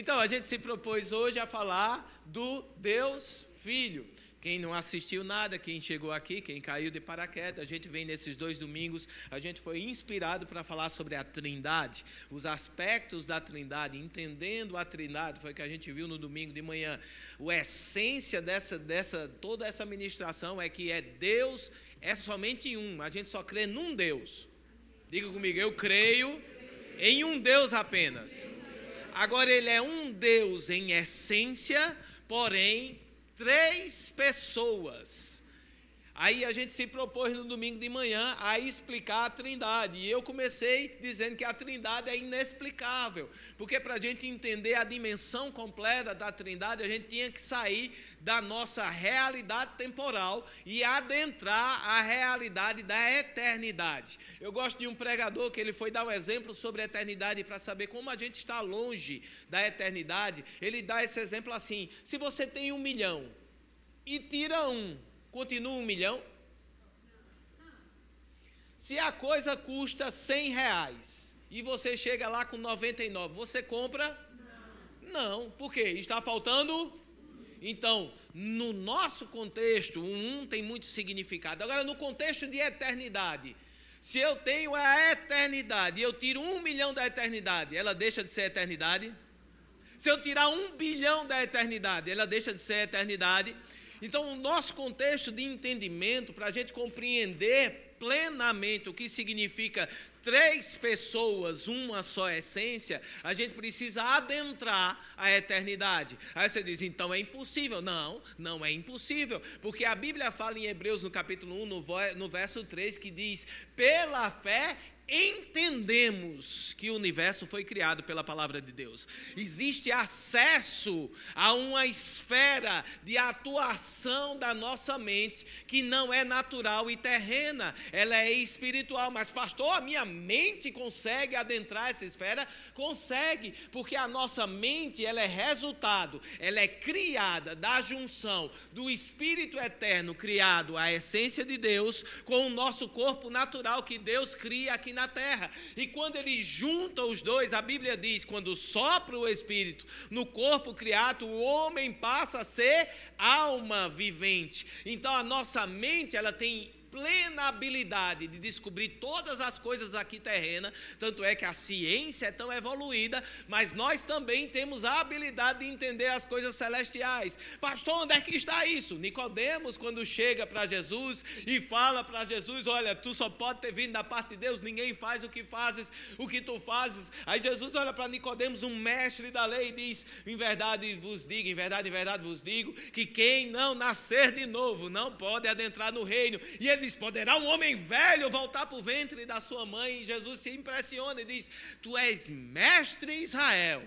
Então, a gente se propôs hoje a falar do Deus Filho. Quem não assistiu nada, quem chegou aqui, quem caiu de paraquedas, a gente vem nesses 2 domingos, a gente foi inspirado para falar sobre a Trindade, os aspectos da Trindade, entendendo a Trindade, foi o que a gente viu no domingo de manhã. A essência toda essa ministração é que Deus é somente um, a gente só crê num Deus. Diga comigo, eu creio em um Deus apenas. Agora, ele é um Deus em essência, porém, 3 pessoas. Aí a gente se propôs no domingo de manhã a explicar a Trindade. E eu comecei dizendo que a Trindade é inexplicável. Porque para a gente entender a dimensão completa da Trindade, a gente tinha que sair da nossa realidade temporal e adentrar a realidade da eternidade. Eu gosto de um pregador que ele foi dar um exemplo sobre a eternidade para saber como a gente está longe da eternidade. Ele dá esse exemplo assim: se você tem 1 milhão e tira 1, continua 1 milhão? Se a coisa custa R$100 e você chega lá com 99, você compra? Não. Por quê? Está faltando? Então, no nosso contexto, o 1 tem muito significado. Agora, no contexto de eternidade, se eu tenho a eternidade e eu tiro 1 milhão da eternidade, ela deixa de ser eternidade? Se eu tirar 1 bilhão da eternidade, ela deixa de ser eternidade? Então, o nosso contexto de entendimento, para a gente compreender plenamente o que significa 3 pessoas, uma só essência, a gente precisa adentrar a eternidade. Aí você diz, então é impossível. Não, não é impossível, porque a Bíblia fala em Hebreus, no capítulo 1, no verso 3, que diz, pela fé, entendemos que o universo foi criado pela palavra de Deus. Existe acesso a uma esfera de atuação da nossa mente que não é natural e terrena, ela é espiritual. Mas pastor, a minha mente consegue adentrar essa esfera? Consegue, porque a nossa mente, ela é resultado, ela é criada da junção do Espírito Eterno criado, a essência de Deus, com o nosso corpo natural que Deus cria aqui na terra. E quando ele junta os dois, a Bíblia diz, quando sopra o Espírito no corpo criado, o homem passa a ser alma vivente. Então a nossa mente, ela tem plena habilidade de descobrir todas as coisas aqui terrenas, tanto é que a ciência é tão evoluída, mas nós também temos a habilidade de entender as coisas celestiais. Pastor, onde é que está isso? Nicodemos, quando chega para Jesus e fala para Jesus, olha, tu só pode ter vindo da parte de Deus, ninguém faz o que tu fazes. Aí Jesus olha para Nicodemos, um mestre da lei, e diz, em verdade vos digo, que quem não nascer de novo não pode adentrar no reino. E ele diz, poderá um homem velho voltar para o ventre da sua mãe? E Jesus se impressiona e diz, tu és mestre em Israel,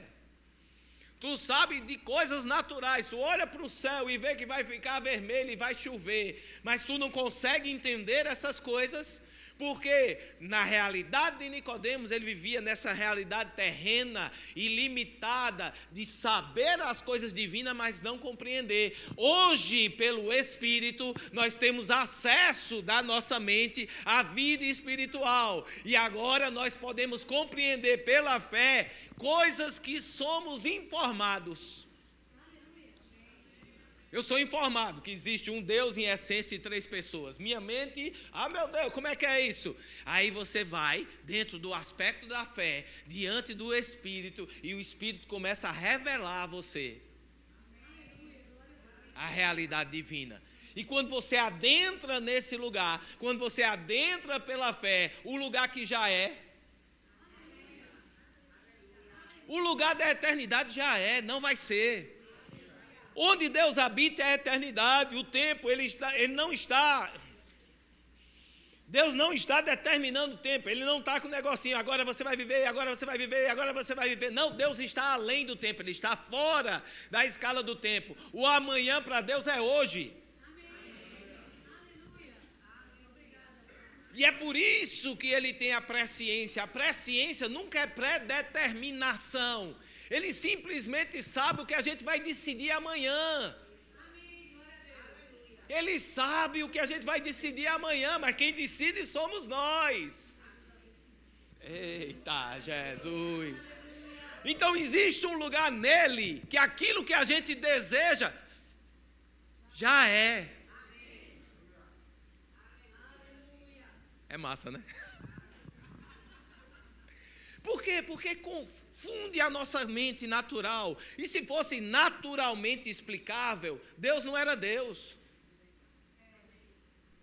tu sabe de coisas naturais, tu olha para o céu e vê que vai ficar vermelho e vai chover, mas tu não consegue entender essas coisas? Porque na realidade de Nicodemos, ele vivia nessa realidade terrena e limitada de saber as coisas divinas, mas não compreender. Hoje, pelo Espírito, nós temos acesso da nossa mente à vida espiritual. E agora nós podemos compreender pela fé coisas que somos informados. Eu sou informado que existe um Deus em essência e 3 pessoas. Minha mente, meu Deus, como é que é isso? Aí você vai dentro do aspecto da fé, diante do Espírito, e o Espírito começa a revelar a você a realidade divina. E quando você adentra nesse lugar, quando você adentra pela fé, o lugar que já é, o lugar da eternidade já é, não vai ser. Onde Deus habita é a eternidade, o tempo, Deus não está determinando o tempo, Ele não está com um negocinho, agora você vai viver, agora você vai viver, agora você vai viver. Não, Deus está além do tempo, Ele está fora da escala do tempo. O amanhã para Deus é hoje. E é por isso que Ele tem a presciência. A presciência nunca é pré-determinação. Ele simplesmente sabe o que a gente vai decidir amanhã. Ele sabe o que a gente vai decidir amanhã, mas quem decide somos nós. Eita, Jesus. Então existe um lugar nele que aquilo que a gente deseja já é. É massa, né? Por quê? Porque confunde a nossa mente natural. E se fosse naturalmente explicável, Deus não era Deus.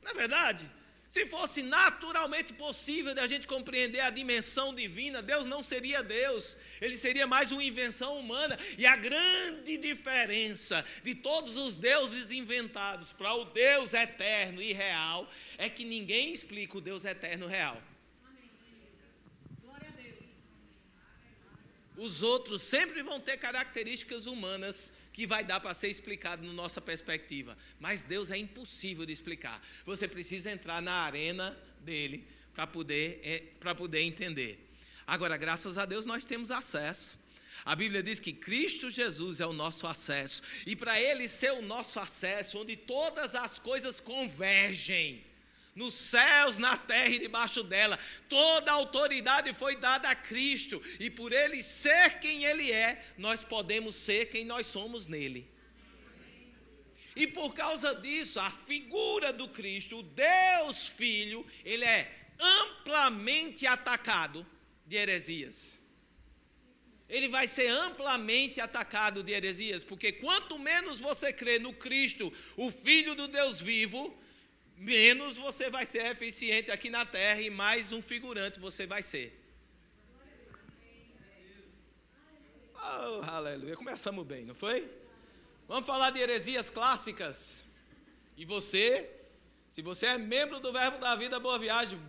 Não é verdade? Se fosse naturalmente possível de a gente compreender a dimensão divina, Deus não seria Deus. Ele seria mais uma invenção humana. E a grande diferença de todos os deuses inventados para o Deus eterno e real é que ninguém explica o Deus eterno real. Os outros sempre vão ter características humanas que vai dar para ser explicado na nossa perspectiva. Mas Deus é impossível de explicar. Você precisa entrar na arena dele para poder entender. Agora, graças a Deus, nós temos acesso. A Bíblia diz que Cristo Jesus é o nosso acesso. E para ele ser o nosso acesso, onde todas as coisas convergem, nos céus, na terra e debaixo dela, toda a autoridade foi dada a Cristo, e por ele ser quem ele é, nós podemos ser quem nós somos nele. E por causa disso, a figura do Cristo, o Deus Filho, ele é amplamente atacado de heresias. Ele vai ser amplamente atacado de heresias, porque quanto menos você crê no Cristo, o Filho do Deus vivo, menos você vai ser eficiente aqui na terra e mais um figurante você vai ser. Oh, aleluia, começamos bem, não foi? Vamos falar de heresias clássicas. E você, se você é membro do Verbo da Vida Boa Viagem,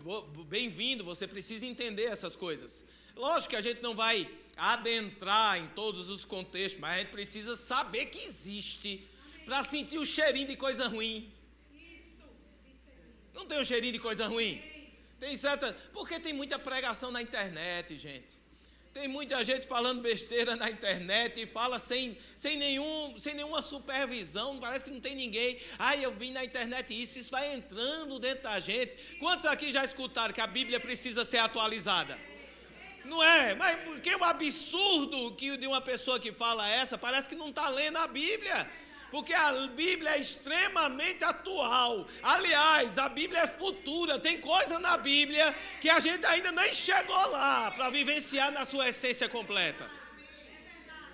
bem-vindo, você precisa entender essas coisas. Lógico que a gente não vai adentrar em todos os contextos, mas a gente precisa saber que existe para sentir o cheirinho de coisa ruim. Não tem um cheirinho de coisa ruim? Tem certa... Porque tem muita pregação na internet, gente. Tem muita gente falando besteira na internet e fala sem nenhuma supervisão, parece que não tem ninguém. Eu vi na internet isso vai entrando dentro da gente. Quantos aqui já escutaram que a Bíblia precisa ser atualizada? Não é? Mas porque o absurdo que de uma pessoa que fala essa, parece que não está lendo a Bíblia. Porque a Bíblia é extremamente atual. Aliás, a Bíblia é futura. Tem coisa na Bíblia que a gente ainda nem chegou lá para vivenciar na sua essência completa.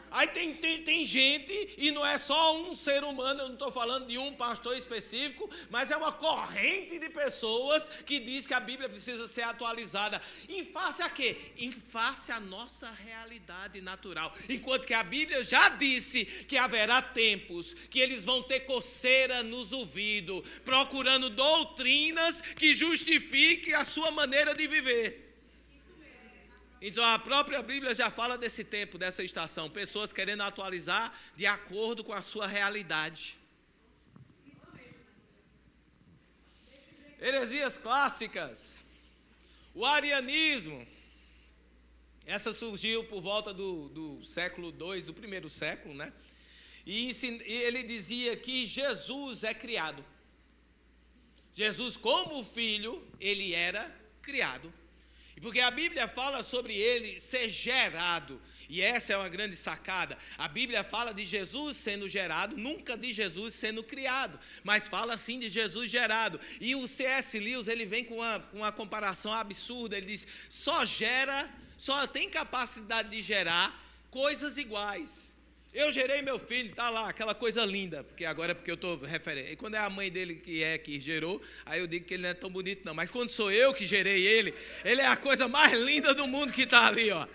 Aí tem gente, e não é só um ser humano, eu não estou falando de um pastor específico, mas é uma corrente de pessoas que diz que a Bíblia precisa ser atualizada. Em face a quê? Em face à nossa realidade natural. Enquanto que a Bíblia já disse que haverá tempos que eles vão ter coceira nos ouvidos, procurando doutrinas que justifiquem a sua maneira de viver. Então a própria Bíblia já fala desse tempo, dessa estação, pessoas querendo atualizar de acordo com a sua realidade. Heresias clássicas, o arianismo, essa surgiu por volta do século II, do primeiro século, né? E ele dizia que Jesus é criado. Jesus, como filho, ele era criado. E porque a Bíblia fala sobre ele ser gerado, e essa é uma grande sacada. A Bíblia fala de Jesus sendo gerado, nunca de Jesus sendo criado, mas fala sim de Jesus gerado. E o C.S. Lewis, ele vem com uma comparação absurda, ele diz, só tem capacidade de gerar coisas iguais. Eu gerei meu filho, tá lá, aquela coisa linda, porque agora é porque eu estou referente. E quando é a mãe dele que gerou, aí eu digo que ele não é tão bonito não. Mas quando sou eu que gerei ele é a coisa mais linda do mundo que está ali, ó.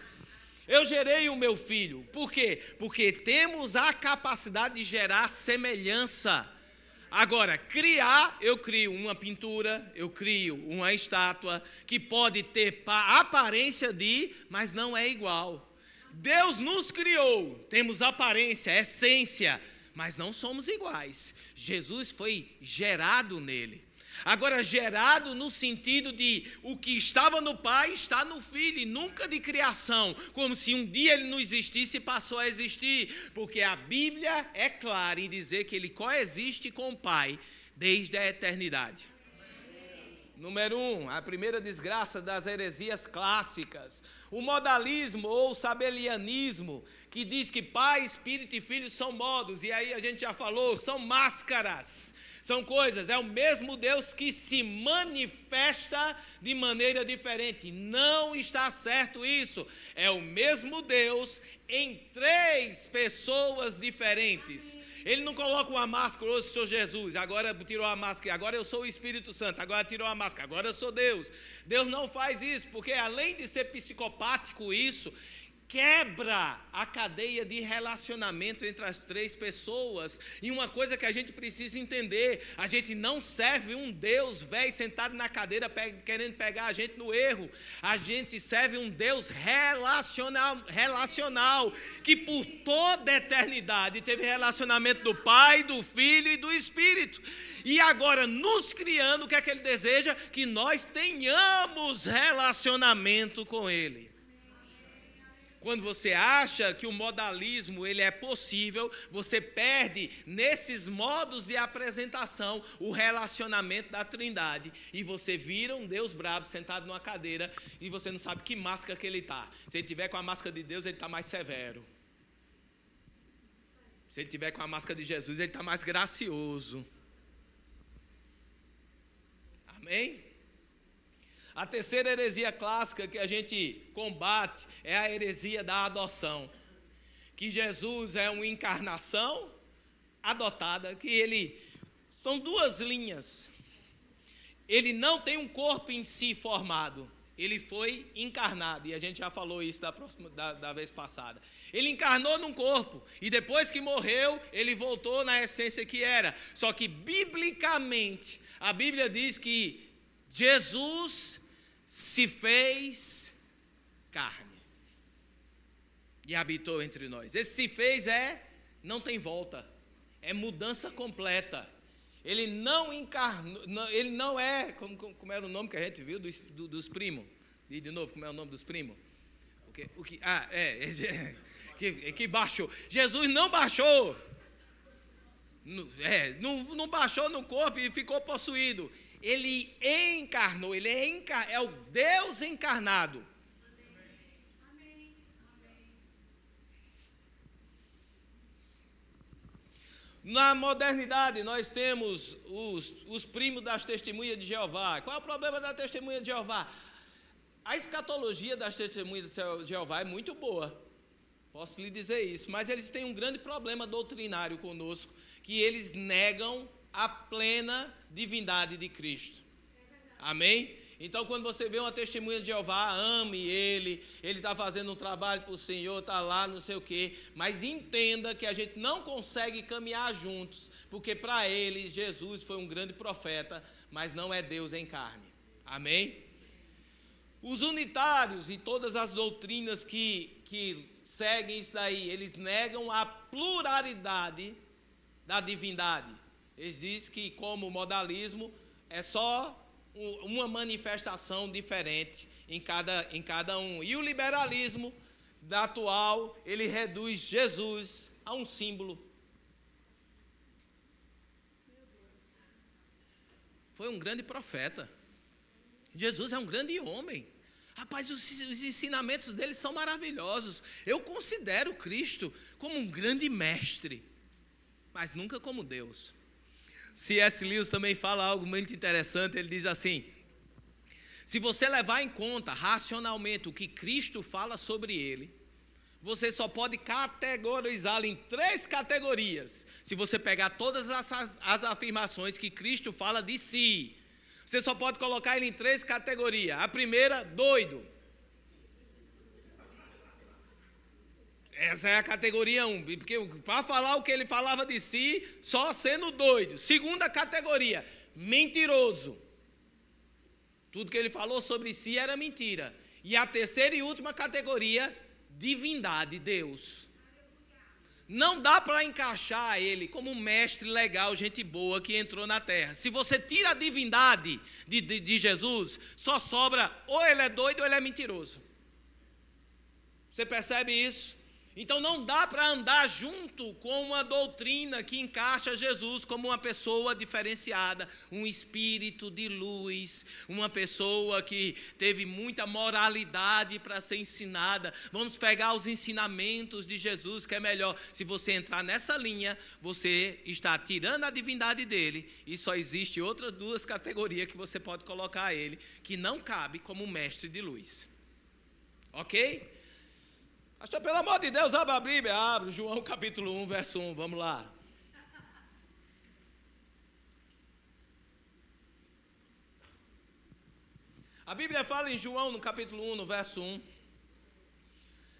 Eu gerei o meu filho. Por quê? Porque temos a capacidade de gerar semelhança. Agora, eu crio uma pintura, eu crio uma estátua que pode ter aparência mas não é igual. Deus nos criou, temos aparência, essência, mas não somos iguais. Jesus foi gerado nele. Agora, gerado no sentido de o que estava no Pai está no Filho, e nunca de criação, como se um dia ele não existisse e passou a existir, porque a Bíblia é clara em dizer que ele coexiste com o Pai desde a eternidade. Número 1, a primeira desgraça das heresias clássicas. O modalismo ou sabelianismo, que diz que Pai, Espírito e Filho são modos. E aí a gente já falou, são máscaras. São coisas, é o mesmo Deus que se manifesta de maneira diferente. Não está certo isso. É o mesmo Deus em 3 pessoas diferentes. Ele não coloca uma máscara, eu sou Jesus, agora tirou a máscara, agora eu sou o Espírito Santo, agora tirou a máscara, agora eu sou Deus. Deus não faz isso, porque além de ser psicopático isso, quebra a cadeia de relacionamento entre as 3 pessoas. E uma coisa que a gente precisa entender, a gente não serve um Deus velho sentado na cadeira querendo pegar a gente no erro. A gente serve um Deus relacional, que por toda a eternidade teve relacionamento do Pai, do Filho e do Espírito. E agora, nos criando, o que é que Ele deseja? Que nós tenhamos relacionamento com Ele. Quando você acha que o modalismo ele é possível, você perde nesses modos de apresentação o relacionamento da Trindade. E você vira um Deus brabo sentado numa cadeira e você não sabe que máscara que ele está. Se ele tiver com a máscara de Deus, ele está mais severo. Se ele tiver com a máscara de Jesus, ele está mais gracioso. Amém? A terceira heresia clássica que a gente combate é a heresia da adoção. Que Jesus é uma encarnação adotada, que ele... São 2 linhas. Ele não tem um corpo em si formado. Ele foi encarnado, e a gente já falou isso da vez passada. Ele encarnou num corpo, e depois que morreu, ele voltou na essência que era. Só que, biblicamente, a Bíblia diz que Jesus se fez carne e habitou entre nós. Esse se fez não tem volta, é mudança completa. Ele não encarnou, ele não é, como era o nome que a gente viu dos primos? De novo, como é o nome dos primos? Que baixou. Jesus não baixou, não baixou no corpo e ficou possuído. Ele encarnou, ele é o Deus encarnado. Amém. Na modernidade, nós temos os primos das testemunhas de Jeová. Qual é o problema da testemunha de Jeová? A escatologia das testemunhas de Jeová é muito boa, posso lhe dizer isso, mas eles têm um grande problema doutrinário conosco, que eles negam a plena divindade de Cristo. Amém? Então, quando você vê uma testemunha de Jeová, ame ele está fazendo um trabalho para o Senhor, está lá, não sei o quê, mas entenda que a gente não consegue caminhar juntos, porque para ele, Jesus foi um grande profeta, mas não é Deus em carne. Amém? Os unitários e todas as doutrinas que seguem isso daí, eles negam a pluralidade da divindade. Eles dizem que, como modalismo, é só uma manifestação diferente em cada um. E o liberalismo atual, ele reduz Jesus a um símbolo. Foi um grande profeta. Jesus é um grande homem. Rapaz, os ensinamentos dele são maravilhosos. Eu considero Cristo como um grande mestre, mas nunca como Deus. C.S. Lewis também fala algo muito interessante. Ele diz assim: se você levar em conta racionalmente o que Cristo fala sobre ele, você só pode categorizá-lo em 3 categorias. Se você pegar todas as afirmações que Cristo fala de si, você só pode colocar ele em 3 categorias. A primeira, doido. Essa é a categoria 1, porque para falar o que ele falava de si, só sendo doido. Segunda categoria, mentiroso. Tudo que ele falou sobre si era mentira. E a terceira e última categoria, divindade, Deus. Não dá para encaixar ele como um mestre legal, gente boa que entrou na terra. Se você tira a divindade de Jesus, só sobra ou ele é doido ou ele é mentiroso. Você percebe isso? Então não dá para andar junto com uma doutrina que encaixa Jesus como uma pessoa diferenciada, um espírito de luz, uma pessoa que teve muita moralidade para ser ensinada. Vamos pegar os ensinamentos de Jesus, que é melhor. Se você entrar nessa linha, você está tirando a divindade dele, e só existe outras duas categorias que você pode colocar a ele, que não cabe como mestre de luz. Ok? Pastor, pelo amor de Deus, abre a Bíblia, abre João capítulo 1, verso 1, vamos lá. A Bíblia fala em João, no capítulo 1, no verso 1.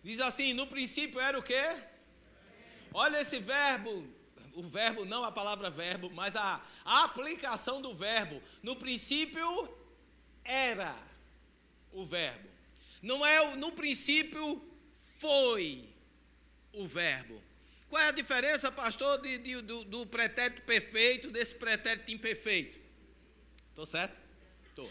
Diz assim, no princípio era o quê? Olha esse verbo, o verbo, não a palavra verbo, mas a aplicação do verbo. No princípio era o verbo. Não é no princípio foi o verbo. Qual é a diferença, pastor, do pretérito perfeito desse pretérito imperfeito? Estou certo? Estou.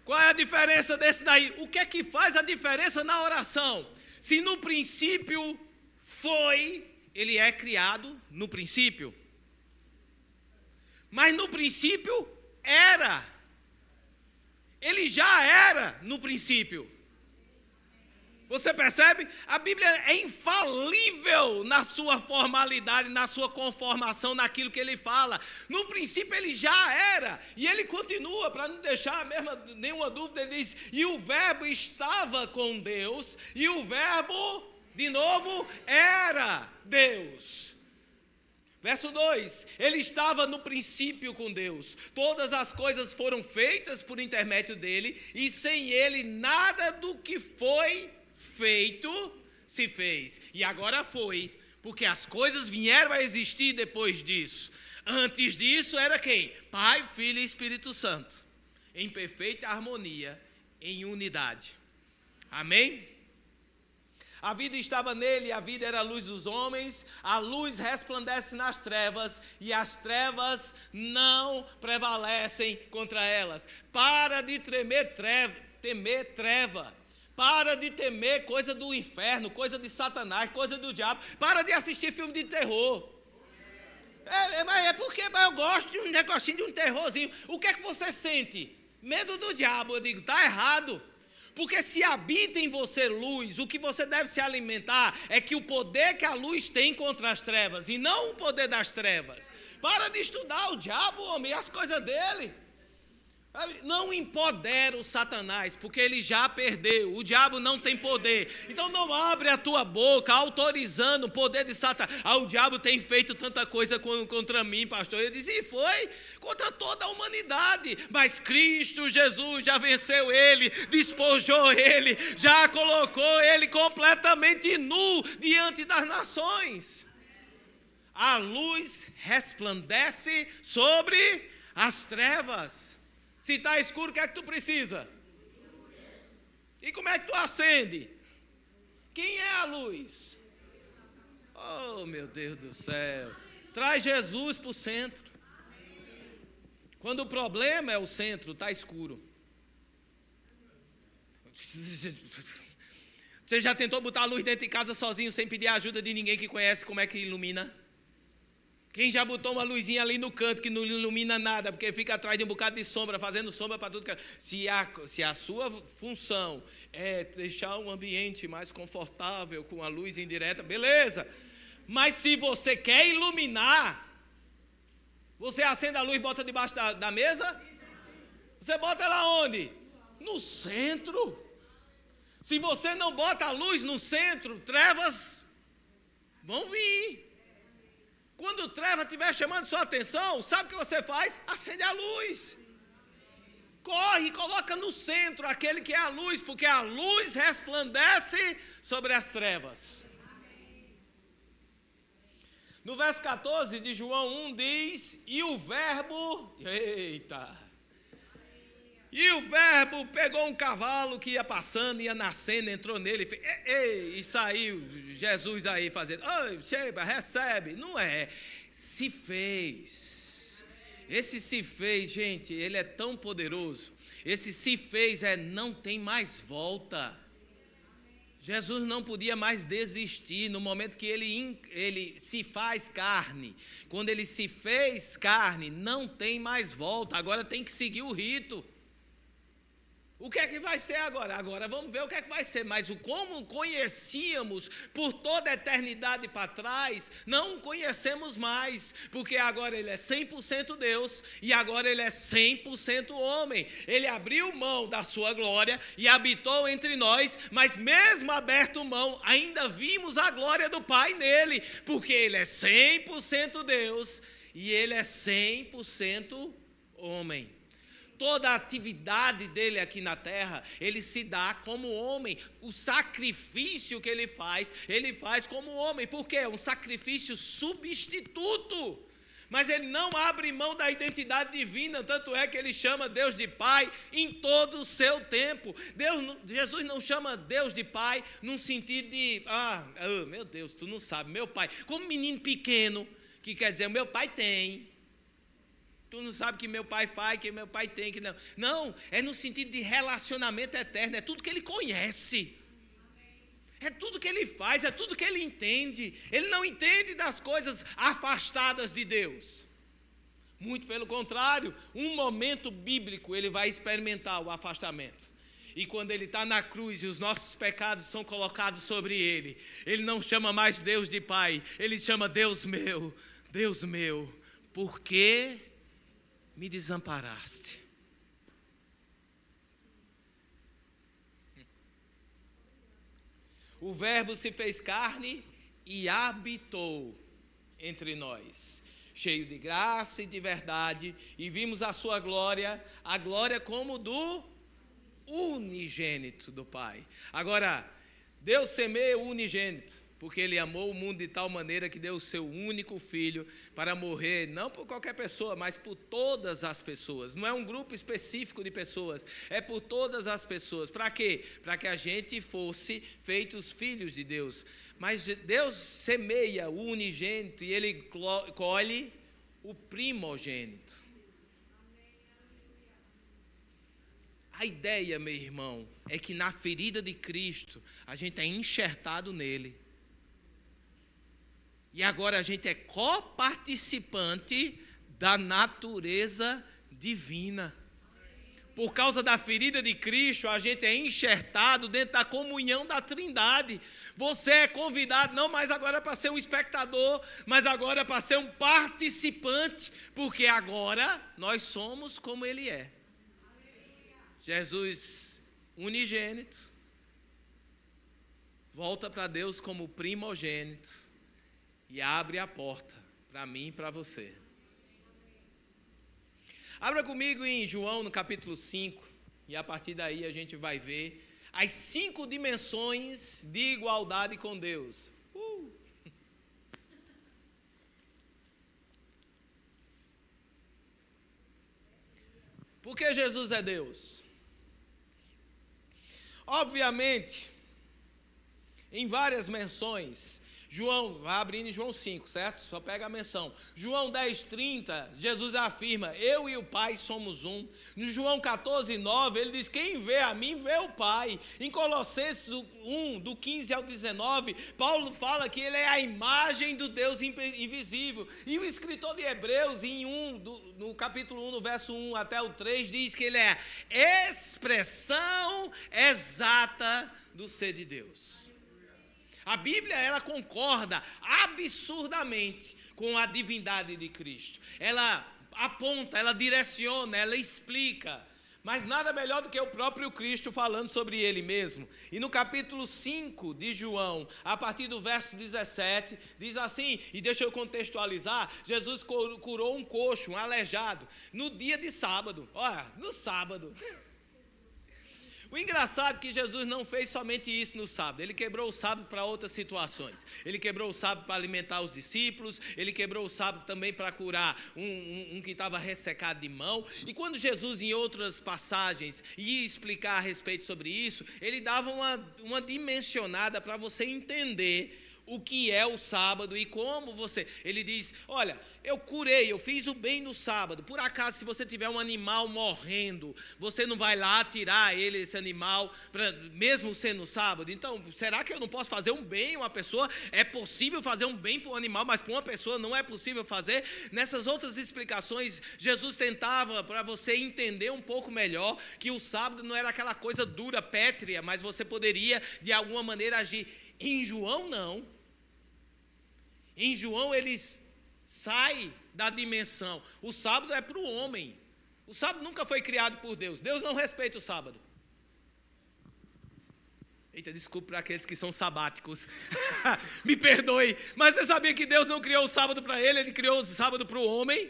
Qual é a diferença desse daí? O que é que faz a diferença na oração? Se no princípio foi, ele é criado no princípio. Mas no princípio era. Ele já era no princípio. Você percebe? A Bíblia é infalível na sua formalidade, na sua conformação, naquilo que ele fala. No princípio ele já era, e ele continua, para não deixar nenhuma dúvida, ele diz, e o verbo estava com Deus, e o verbo, de novo, era Deus. Verso 2, ele estava no princípio com Deus, todas as coisas foram feitas por intermédio dele, e sem ele nada do que foi feito se fez. E agora foi, porque as coisas vieram a existir depois disso. Antes disso era quem? Pai, Filho e Espírito Santo, em perfeita harmonia, em unidade. Amém? A vida estava nele, a vida era a luz dos homens, a luz resplandece nas trevas, e as trevas não prevalecem contra elas. Para de temer treva. Para de temer coisa do inferno, coisa de Satanás, coisa do diabo. Para de assistir filme de terror. Mas eu gosto de um negocinho, de um terrorzinho. O que é que você sente? Medo do diabo. Eu digo, está errado. Porque se habita em você luz, o que você deve se alimentar é que o poder que a luz tem contra as trevas, e não o poder das trevas. Para de estudar o diabo, homem, e as coisas dele. Não empodera o Satanás, porque ele já perdeu. O diabo não tem poder. Então não abre a tua boca autorizando o poder de Satanás. O diabo tem feito tanta coisa contra mim, pastor. Eu disse, e foi contra toda a humanidade. Mas Cristo Jesus já venceu ele, despojou ele, já colocou ele completamente nu diante das nações. A luz resplandece sobre as trevas. Se está escuro, o que é que tu precisa? E como é que tu acende? Quem é a luz? Oh, meu Deus do céu. Traz Jesus para o centro. Quando o problema é o centro, está escuro. Você já tentou botar a luz dentro de casa sozinho, sem pedir a ajuda de ninguém que conhece como é que ilumina? Quem já botou uma luzinha ali no canto que não ilumina nada, porque fica atrás de um bocado de sombra, fazendo sombra para tudo. Se a sua função é deixar um ambiente mais confortável com a luz indireta, beleza. Mas se você quer iluminar, você acende a luz e bota debaixo da mesa? Você bota ela onde? No centro. Se você não bota a luz no centro, trevas vão vir. Quando treva estiver chamando sua atenção, sabe o que você faz? Acende a luz. Corre, coloca no centro aquele que é a luz, porque a luz resplandece sobre as trevas. No verso 14 de João 1 diz, e o verbo, e o verbo pegou um cavalo que ia passando, ia nascendo, entrou nele, e saiu Jesus aí fazendo, chega, recebe. Não é, se fez. Esse se fez, gente, ele é tão poderoso. Esse se fez não tem mais volta. Jesus não podia mais desistir no momento que ele se faz carne. Quando ele se fez carne, não tem mais volta, agora tem que seguir o rito. O que é que vai ser agora? Agora vamos ver o que é que vai ser. Mas o como conhecíamos por toda a eternidade para trás, não conhecemos mais. Porque agora ele é 100% Deus e agora ele é 100% homem. Ele abriu mão da sua glória e habitou entre nós, mas mesmo aberto mão, ainda vimos a glória do Pai nele. Porque ele é 100% Deus e ele é 100% homem. Toda a atividade dele aqui na terra, ele se dá como homem. O sacrifício que ele faz como homem. Por quê? É um sacrifício substituto. Mas ele não abre mão da identidade divina, tanto é que ele chama Deus de Pai em todo o seu tempo. Jesus não chama Deus de Pai num sentido de, meu Deus, tu não sabe, meu pai. Como menino pequeno, que quer dizer, meu pai tem. Tu não sabe que meu pai faz, que meu pai tem, que não. Não, é no sentido de relacionamento eterno, é tudo que ele conhece. É tudo que ele faz, é tudo que ele entende. Ele não entende das coisas afastadas de Deus. Muito pelo contrário, um momento bíblico ele vai experimentar o afastamento. E quando ele está na cruz e os nossos pecados são colocados sobre ele, ele não chama mais Deus de Pai, ele chama Deus meu, por que me desamparaste? O Verbo se fez carne e habitou entre nós, cheio de graça e de verdade, e vimos a sua glória, a glória como do unigênito do Pai. Agora, Deus semeia o unigênito, porque ele amou o mundo de tal maneira que deu o seu único filho para morrer, não por qualquer pessoa, mas por todas as pessoas. Não é um grupo específico de pessoas, é por todas as pessoas. Para quê? Para que a gente fosse feitos filhos de Deus. Mas Deus semeia o unigênito e ele colhe o primogênito. A ideia, meu irmão, é que na ferida de Cristo, a gente é enxertado nele. E agora a gente é coparticipante da natureza divina. Por causa da ferida de Cristo, a gente é enxertado dentro da comunhão da Trindade. Você é convidado não mais agora para ser um espectador, mas agora para ser um participante, porque agora nós somos como Ele é. Jesus, unigênito, volta para Deus como primogênito. E abre a porta para mim e para você. Abra comigo em João no capítulo 5. E a partir daí a gente vai ver as 5 dimensões de igualdade com Deus. Por que Jesus é Deus? Obviamente, em várias menções. João, vai abrindo em João 5, certo? Só pega a menção. João 10:30, Jesus afirma, eu e o Pai somos um. No João 14:9, ele diz, quem vê a mim, vê o Pai. Em Colossenses 1, do 15 ao 19, Paulo fala que ele é a imagem do Deus invisível. E o escritor de Hebreus, no capítulo 1, no verso 1 até o 3, diz que ele é a expressão exata do ser de Deus. A Bíblia, ela concorda absurdamente com a divindade de Cristo. Ela aponta, ela direciona, ela explica. Mas nada melhor do que o próprio Cristo falando sobre Ele mesmo. E no capítulo 5 de João, a partir do verso 17, diz assim, e deixa eu contextualizar, Jesus curou um coxo, um aleijado, no dia de sábado. Olha, no sábado. O engraçado é que Jesus não fez somente isso no sábado, ele quebrou o sábado para outras situações. Ele quebrou o sábado para alimentar os discípulos, ele quebrou o sábado também para curar um que estava ressecado de mão. E quando Jesus, em outras passagens, ia explicar a respeito sobre isso, ele dava uma dimensionada para você entender o que é o sábado e como você... Ele diz, olha, eu curei, eu fiz o bem no sábado. Por acaso, se você tiver um animal morrendo, você não vai lá tirar ele, esse animal, mesmo sendo sábado? Então, será que eu não posso fazer um bem a uma pessoa? É possível fazer um bem para um animal, mas para uma pessoa não é possível fazer? Nessas outras explicações, Jesus tentava para você entender um pouco melhor que o sábado não era aquela coisa dura, pétrea, mas você poderia, de alguma maneira, agir. Em João, não. Em João, eles saem da dimensão. O sábado é para o homem. O sábado nunca foi criado por Deus. Deus não respeita o sábado. Eita, desculpa para aqueles que são sabáticos. Me perdoe. Mas você sabia que Deus não criou o sábado para ele, ele criou o sábado para o homem?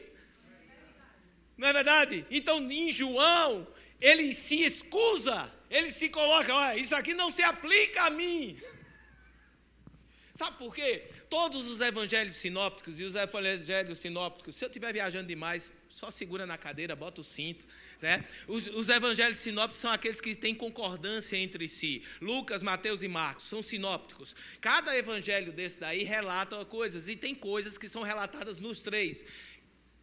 Não é verdade? Então, em João, ele se excusa. Ele se coloca, olha, isso aqui não se aplica a mim. Sabe por quê? Todos os evangelhos sinópticos e os evangelhos sinópticos, se eu estiver viajando demais, só segura na cadeira, bota o cinto. Certo? Os evangelhos sinópticos são aqueles que têm concordância entre si. Lucas, Mateus e Marcos são sinópticos. Cada evangelho desse daí relata coisas, e tem coisas que são relatadas nos três.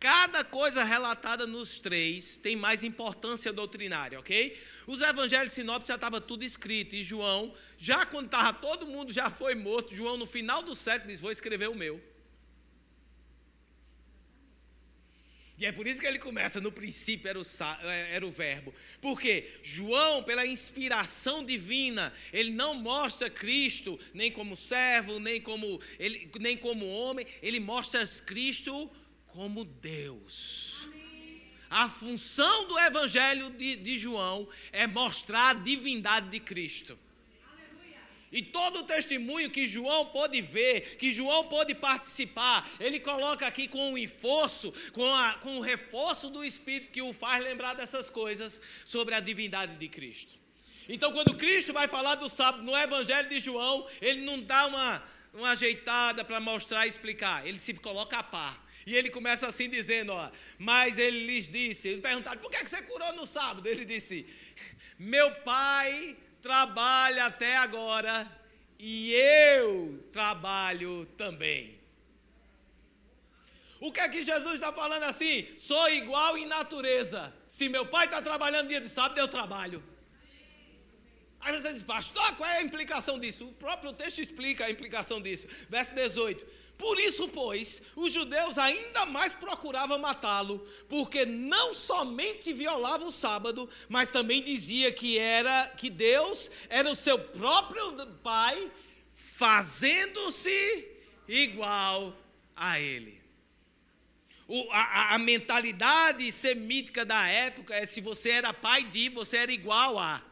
Cada coisa relatada nos três tem mais importância doutrinária, ok? Os evangelhos sinópticos já estava tudo escrito, e João, já quando estava todo mundo já foi morto, João no final do século diz, vou escrever o meu. E é por isso que ele começa, no princípio era o verbo. Porque João, pela inspiração divina, ele não mostra Cristo nem como servo, nem como homem, ele mostra Cristo como Deus. A função do evangelho de João é mostrar a divindade de Cristo. E todo o testemunho que João pôde ver, que João pôde participar, ele coloca aqui com o esforço, com o reforço do Espírito que o faz lembrar dessas coisas sobre a divindade de Cristo. Então, quando Cristo vai falar do sábado no evangelho de João, ele não dá uma ajeitada para mostrar e explicar, ele se coloca a par. E ele começa assim dizendo, ó, mas ele lhes disse, eles perguntaram, por que você curou no sábado? Ele disse, meu pai trabalha até agora e eu trabalho também. O que é que Jesus está falando assim? Sou igual em natureza. Se meu pai está trabalhando dia de sábado, eu trabalho. Aí você diz, pastor, qual é a implicação disso? O próprio texto explica a implicação disso. Verso 18. Por isso, pois, os judeus ainda mais procuravam matá-lo, porque não somente violava o sábado, mas também dizia que Deus era o seu próprio Pai, fazendo-se igual a ele. A mentalidade semítica da época é se você era pai de, você era igual a.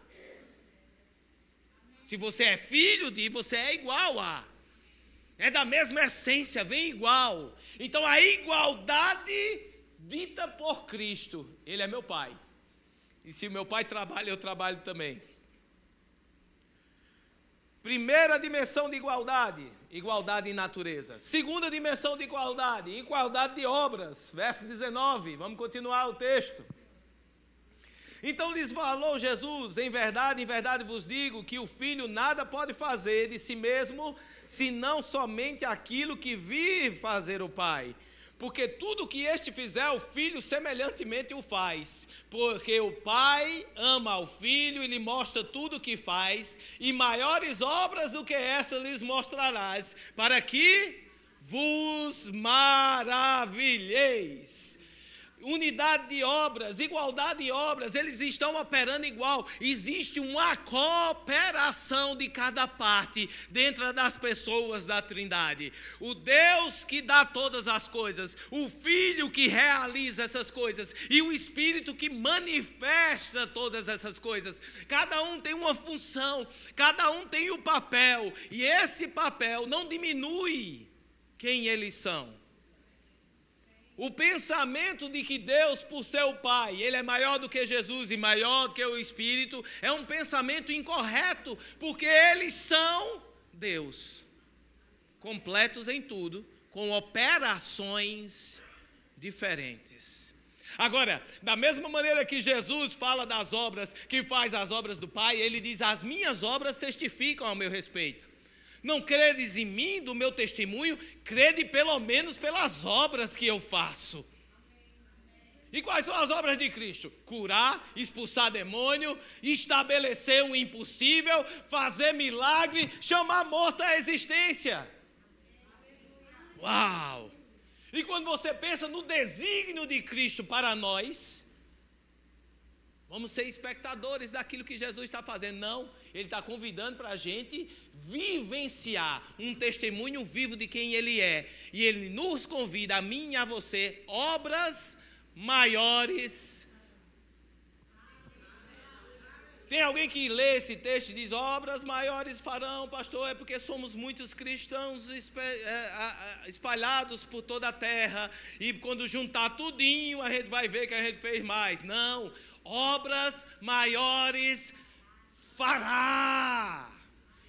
Se você é filho de, você é igual a. É da mesma essência, vem igual. Então a igualdade dita por Cristo. Ele é meu pai. E se o meu pai trabalha, eu trabalho também. Primeira dimensão de igualdade, igualdade em natureza. Segunda dimensão de igualdade, igualdade de obras. Verso 19, vamos continuar o texto. Então lhes falou Jesus, em verdade vos digo que o filho nada pode fazer de si mesmo, senão somente aquilo que vir fazer o Pai. Porque tudo que este fizer, o filho semelhantemente o faz. Porque o Pai ama ao filho e lhe mostra tudo o que faz, e maiores obras do que essa lhes mostrarás, para que vos maravilheis. Unidade de obras, igualdade de obras, eles estão operando igual. Existe uma cooperação de cada parte dentro das pessoas da Trindade. O Deus que dá todas as coisas, o Filho que realiza essas coisas e o Espírito que manifesta todas essas coisas. Cada um tem uma função, cada um tem o papel, e esse papel não diminui quem eles são. O pensamento de que Deus, por ser o Pai, Ele é maior do que Jesus e maior do que o Espírito, é um pensamento incorreto, porque eles são Deus, completos em tudo, com operações diferentes. Agora, da mesma maneira que Jesus fala das obras, que faz as obras do Pai, Ele diz, as minhas obras testificam ao meu respeito. Não credes em mim, do meu testemunho, crede pelo menos pelas obras que eu faço. E quais são as obras de Cristo? Curar, expulsar demônio, estabelecer o impossível, fazer milagre, chamar morto à existência. Uau! E quando você pensa no desígnio de Cristo para nós, vamos ser espectadores daquilo que Jesus está fazendo. Não, Ele está convidando para a gente vivenciar um testemunho vivo de quem Ele é. E Ele nos convida, a mim e a você, obras maiores. Tem alguém que lê esse texto e diz, obras maiores farão, pastor, é porque somos muitos cristãos espalhados por toda a terra, e quando juntar tudinho, a gente vai ver que a gente fez mais. Não, obras maiores fará.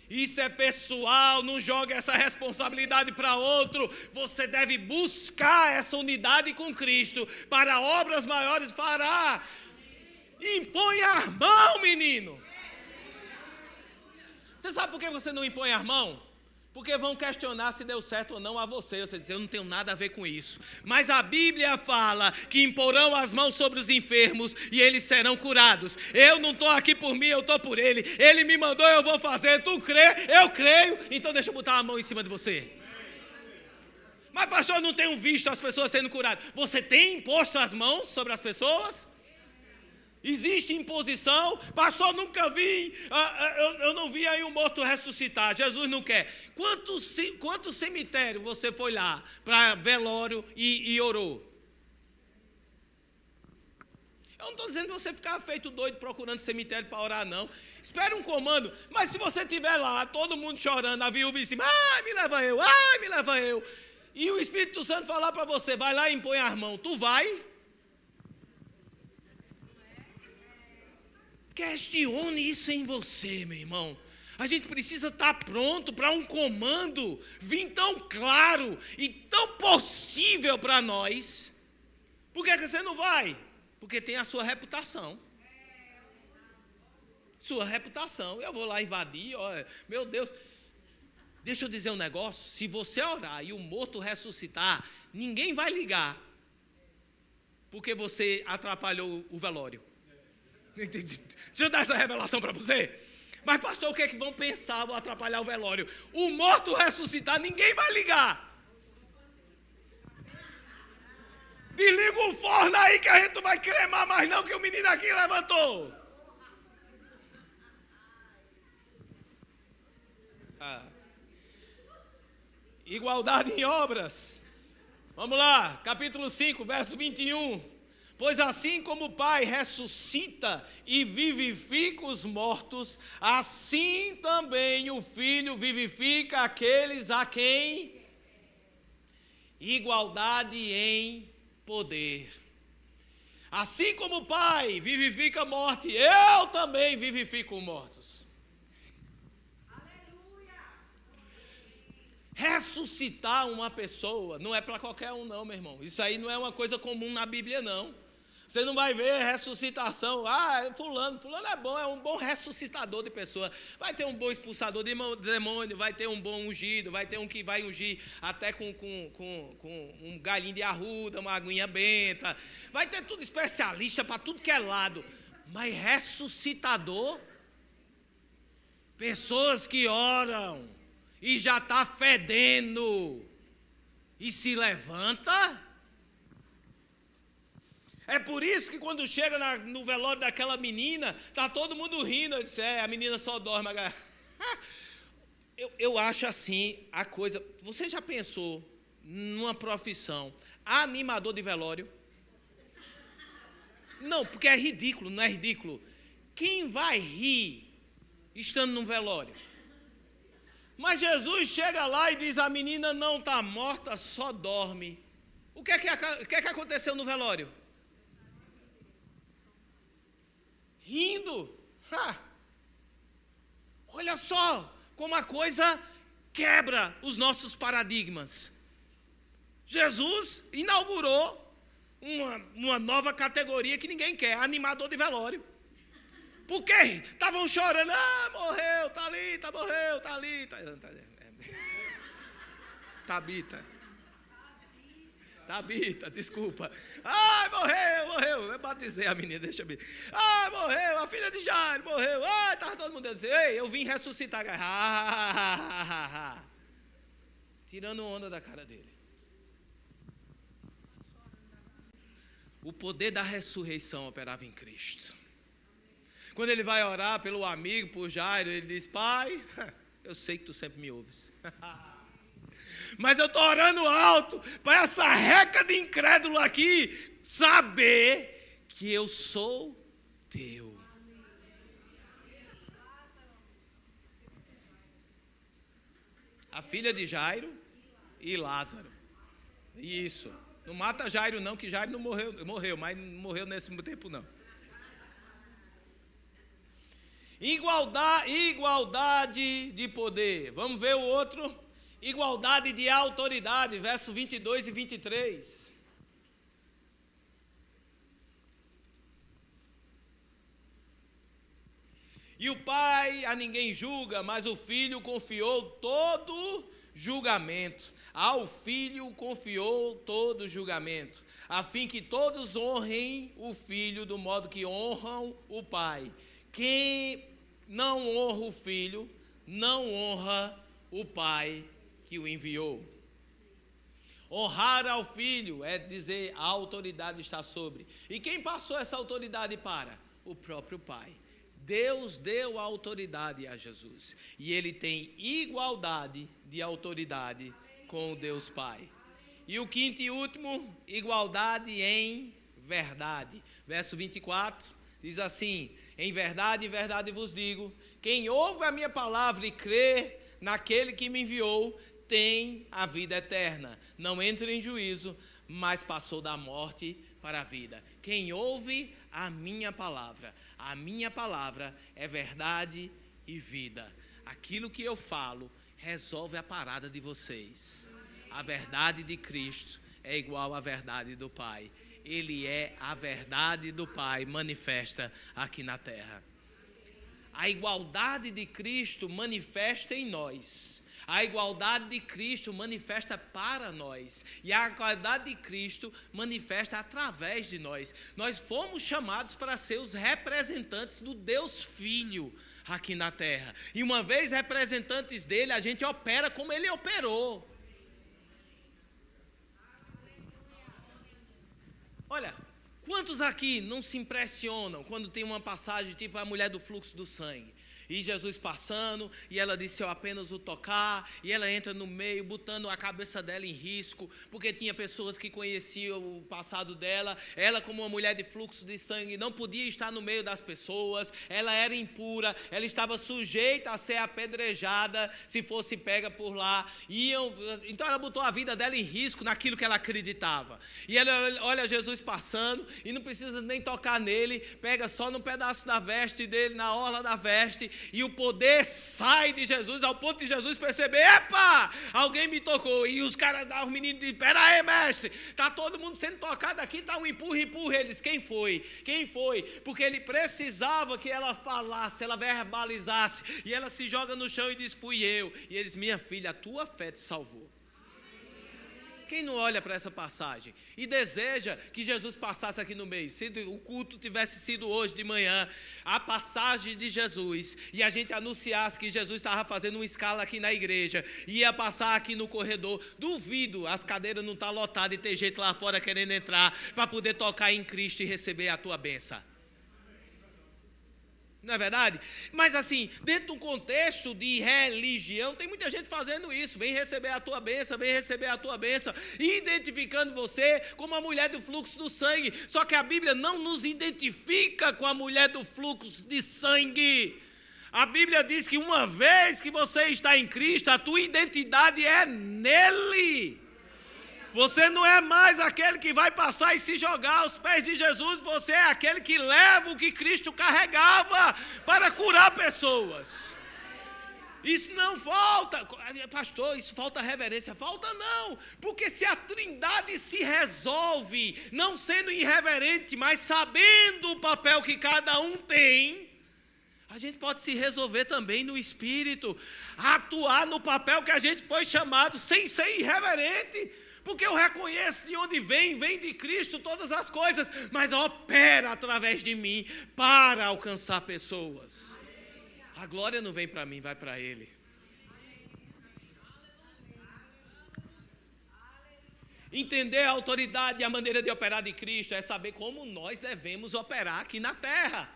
Isso é pessoal, não joga essa responsabilidade para outro. Você deve buscar essa unidade com Cristo, para obras maiores fará. Impõe a mão, menino. Você sabe por que você não impõe a mão? Porque vão questionar se deu certo ou não a você. Você diz, eu não tenho nada a ver com isso. Mas a Bíblia fala que imporão as mãos sobre os enfermos e eles serão curados. Eu não estou aqui por mim, eu estou por Ele. Ele me mandou, eu vou fazer. Tu crê? Eu creio. Então deixa eu botar a mão em cima de você. Mas pastor, eu não tenho visto as pessoas sendo curadas. Você tem imposto as mãos sobre as pessoas? Existe imposição? Pastor, nunca vi, eu não vi aí um morto ressuscitar. Jesus não quer. Quanto cemitério você foi lá para velório e orou? Eu não estou dizendo que você ficar feito doido procurando cemitério para orar, não. Espere um comando. Mas se você estiver lá, todo mundo chorando, a viúva em cima, ai, me leva eu, ai, me leva eu. E o Espírito Santo falar para você, vai lá e impõe as mãos. Tu vai? Questione isso em você, meu irmão. A gente precisa estar pronto para um comando vir tão claro e tão possível para nós. Por que você não vai? Porque tem a sua reputação. Sua reputação. Eu vou lá invadir, olha, meu Deus. Deixa eu dizer um negócio. Se você orar e o morto ressuscitar, ninguém vai ligar. Porque você atrapalhou o velório. Deixa eu dar essa revelação para você. Mas pastor, o que é que vão pensar? Vou atrapalhar o velório. O morto ressuscitar, ninguém vai ligar. Desliga o forno aí que a gente não vai cremar mais não, que o menino aqui levantou. Igualdade em obras. Vamos lá, capítulo 5, verso 21. Pois assim como o Pai ressuscita e vivifica os mortos, assim também o Filho vivifica aqueles a quem? Igualdade em poder. Assim como o Pai vivifica a morte, eu também vivifico mortos. Aleluia! Ressuscitar uma pessoa não é para qualquer um não, meu irmão. Isso aí não é uma coisa comum na Bíblia não. Você não vai ver ressuscitação. Fulano é bom, é um bom ressuscitador de pessoa. Vai ter um bom expulsador de demônio, vai ter um bom ungido, vai ter um que vai ungir até com um galinho de arruda, uma aguinha benta. Vai ter tudo especialista para tudo que é lado. Mas ressuscitador, pessoas que oram e já está fedendo e se levanta. É por isso que quando chega no velório daquela menina, está todo mundo rindo. Eu disse, a menina só dorme. Eu acho assim a coisa. Você já pensou numa profissão animador de velório? Não, porque é ridículo, não é ridículo. Quem vai rir estando num velório? Mas Jesus chega lá e diz, a menina não está morta, só dorme. O que é que aconteceu no velório? Rindo. Olha só como a coisa quebra os nossos paradigmas. Jesus inaugurou uma nova categoria que ninguém quer, animador de velório. Por quê? Estavam chorando, morreu, está ali, morreu, está ali. Tabita, desculpa. Ai, morreu. Eu batizei a menina, deixa eu ver. Ai, morreu, a filha de Jairo, morreu. Ai, estava todo mundo dizendo, ei, eu vim ressuscitar. Tirando onda da cara dele. O poder da ressurreição operava em Cristo. Quando ele vai orar pelo amigo, por Jairo, ele diz, Pai, eu sei que tu sempre me ouves. Mas eu estou orando alto para essa reca de incrédulo aqui saber que eu sou teu. A filha de Jairo e Lázaro. Isso. Não mata Jairo não, que Jairo não morreu, mas não morreu nesse tempo não. Igualdade de poder. Vamos ver o outro. Igualdade de autoridade, versos 22 e 23. E o pai a ninguém julga, mas o filho confiou todo julgamento. Ao filho confiou todo julgamento, a fim que todos honrem o filho do modo que honram o pai. Quem não honra o filho, não honra o pai que o enviou. Honrar ao filho é dizer a autoridade está sobre. E quem passou essa autoridade para? O próprio pai. Deus deu a autoridade a Jesus. E ele tem igualdade de autoridade com o Deus Pai. E o quinto e último, igualdade em verdade. Verso 24 diz assim: em verdade vos digo, quem ouve a minha palavra e crê naquele que me enviou, tem a vida eterna. Não entra em juízo, mas passou da morte para a vida. Quem ouve a minha palavra é verdade e vida. Aquilo que eu falo resolve a parada de vocês. A verdade de Cristo é igual à verdade do Pai. Ele é a verdade do Pai manifesta aqui na terra. A igualdade de Cristo manifesta em nós. A igualdade de Cristo manifesta para nós. E a igualdade de Cristo manifesta através de nós. Nós fomos chamados para ser os representantes do Deus Filho aqui na terra. E uma vez representantes dele, a gente opera como ele operou. Olha, quantos aqui não se impressionam quando tem uma passagem tipo a mulher do fluxo do sangue? E Jesus passando, e ela disse, eu apenas o tocar, e ela entra no meio, botando a cabeça dela em risco, porque tinha pessoas que conheciam o passado dela. Ela, como uma mulher de fluxo de sangue, não podia estar no meio das pessoas, ela era impura, ela estava sujeita a ser apedrejada, se fosse pega por lá. Então ela botou a vida dela em risco naquilo que ela acreditava. E ela olha Jesus passando, e não precisa nem tocar nele, pega só no pedaço da veste dele, na orla da veste, e o poder sai de Jesus, ao ponto de Jesus perceber, epa, alguém me tocou. E os caras, os meninos dizem, pera aí, mestre, está todo mundo sendo tocado aqui, está um empurra. Eles, quem foi? Porque ele precisava que ela falasse, ela verbalizasse, e ela se joga no chão e diz, fui eu. E eles, minha filha, a tua fé te salvou. Quem não olha para essa passagem e deseja que Jesus passasse aqui no meio? Se o culto tivesse sido hoje de manhã, a passagem de Jesus, e a gente anunciasse que Jesus estava fazendo uma escala aqui na igreja, ia passar aqui no corredor, duvido as cadeiras não estar lotadas e ter gente lá fora querendo entrar para poder tocar em Cristo e receber a tua bênção. Não é verdade? Mas assim, dentro de um contexto de religião, tem muita gente fazendo isso. Vem receber a tua bênção, identificando você como a mulher do fluxo do sangue. Só que a Bíblia não nos identifica com a mulher do fluxo de sangue. A Bíblia diz que uma vez que você está em Cristo, a tua identidade é nele. Você não é mais aquele que vai passar e se jogar aos pés de Jesus. Você é aquele que leva o que Cristo carregava para curar pessoas. Isso não falta, pastor, isso falta reverência. Falta não, porque se a Trindade se resolve, não sendo irreverente, mas sabendo o papel que cada um tem, A gente pode se resolver também no espírito, atuar no papel que a gente foi chamado, sem ser irreverente, porque eu reconheço de onde vem de Cristo todas as coisas, mas opera através de mim para alcançar pessoas. A glória não vem para mim, vai para Ele. Entender a autoridade e a maneira de operar de Cristo é saber como nós devemos operar aqui na terra.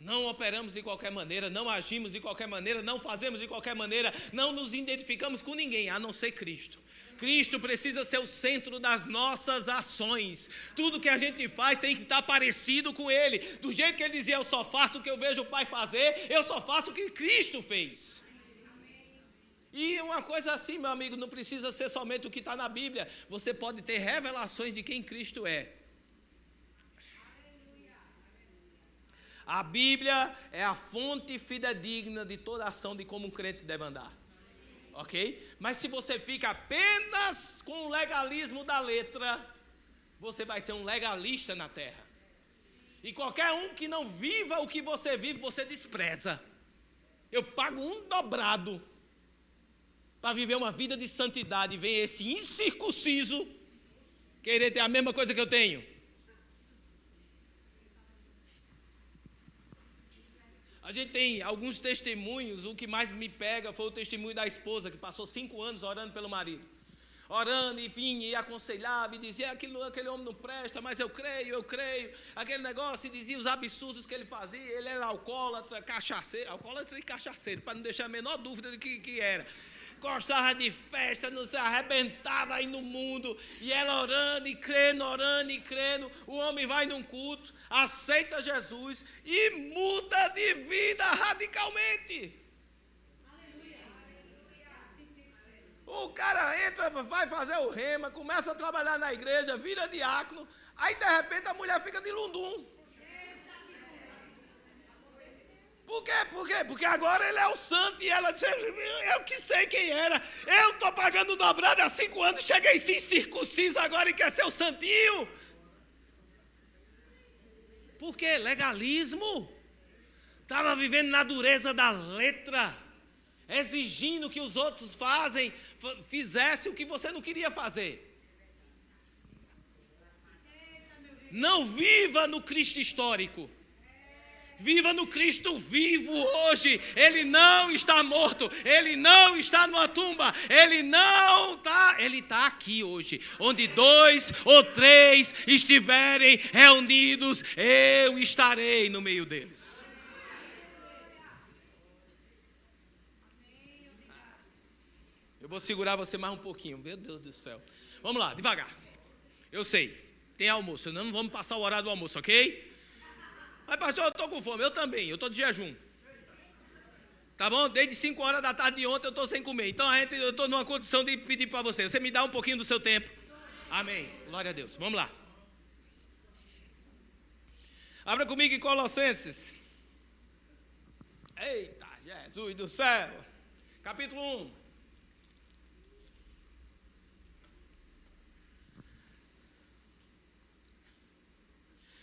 Não operamos de qualquer maneira, não agimos de qualquer maneira, não fazemos de qualquer maneira, não nos identificamos com ninguém, a não ser Cristo. Cristo precisa ser o centro das nossas ações. Tudo que a gente faz tem que estar parecido com Ele. Do jeito que Ele dizia, eu só faço o que eu vejo o Pai fazer, eu só faço o que Cristo fez. E uma coisa assim, meu amigo, não precisa ser somente o que está na Bíblia. Você pode ter revelações de quem Cristo é. A Bíblia é a fonte fidedigna de toda ação de como um crente deve andar. Ok? Mas se você fica apenas com o legalismo da letra, você vai ser um legalista na terra. E qualquer um que não viva o que você vive, você despreza. Eu pago um dobrado para viver uma vida de santidade. Vem esse incircunciso querer ter a mesma coisa que eu tenho. A gente tem alguns testemunhos. O que mais me pega foi o testemunho da esposa, que passou 5 anos orando pelo marido. Orando e vinha e aconselhava e dizia, aquele homem não presta, mas eu creio. Aquele negócio, e dizia os absurdos que ele fazia. Ele era alcoólatra, alcoólatra e cachaceiro, para não deixar a menor dúvida de que era. Gostava de festa, não se arrebentava aí no mundo, e ela orando e crendo, o homem vai num culto, aceita Jesus e muda de vida radicalmente. O cara entra, vai fazer o rema, começa a trabalhar na igreja, vira diácono, aí de repente a mulher fica de lundum. Por quê? Porque agora ele é o santo e ela disse, eu que sei quem era. Eu estou pagando dobrado há 5 anos, cheguei sim circunciso agora e quer ser o santinho. Por quê? Legalismo. Estava vivendo na dureza da letra, exigindo que os outros fizessem o que você não queria fazer. Não viva no Cristo histórico. Viva no Cristo vivo hoje. Ele não está morto. Ele não está numa tumba. Ele está aqui hoje. Onde 2 ou 3 estiverem reunidos, eu estarei no meio deles. Eu vou segurar você mais um pouquinho. Meu Deus do céu. Vamos lá, devagar. Eu sei, tem almoço. Não vamos passar o horário do almoço, ok? Mas pastor, eu estou com fome, eu também, eu estou de jejum. Tá bom? Desde 5 horas da tarde de ontem eu estou sem comer. Então eu estou numa condição de pedir para você. Você me dá um pouquinho do seu tempo? Amém. Glória a Deus. Vamos lá. Abra comigo em Colossenses. Eita, Jesus do céu. Capítulo 1.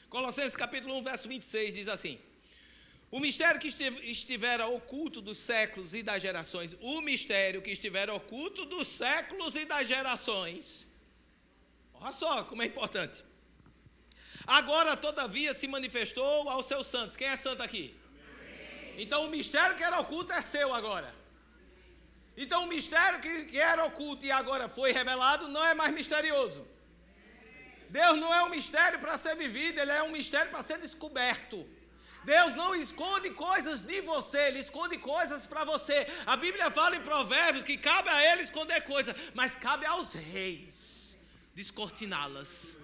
Colossenses capítulo 1, verso 26, diz assim: o mistério que estivera oculto dos séculos e das gerações, o mistério que estivera oculto dos séculos e das gerações, olha só como é importante, agora todavia se manifestou aos seus santos. Quem é santo aqui? Amém. Então o mistério que era oculto é seu agora. Então o mistério que era oculto e agora foi revelado não é mais misterioso. Deus não é um mistério para ser vivido, Ele é um mistério para ser descoberto. Deus não esconde coisas de você, Ele esconde coisas para você. A Bíblia fala em Provérbios que cabe a Ele esconder coisas, mas cabe aos reis descortiná-las.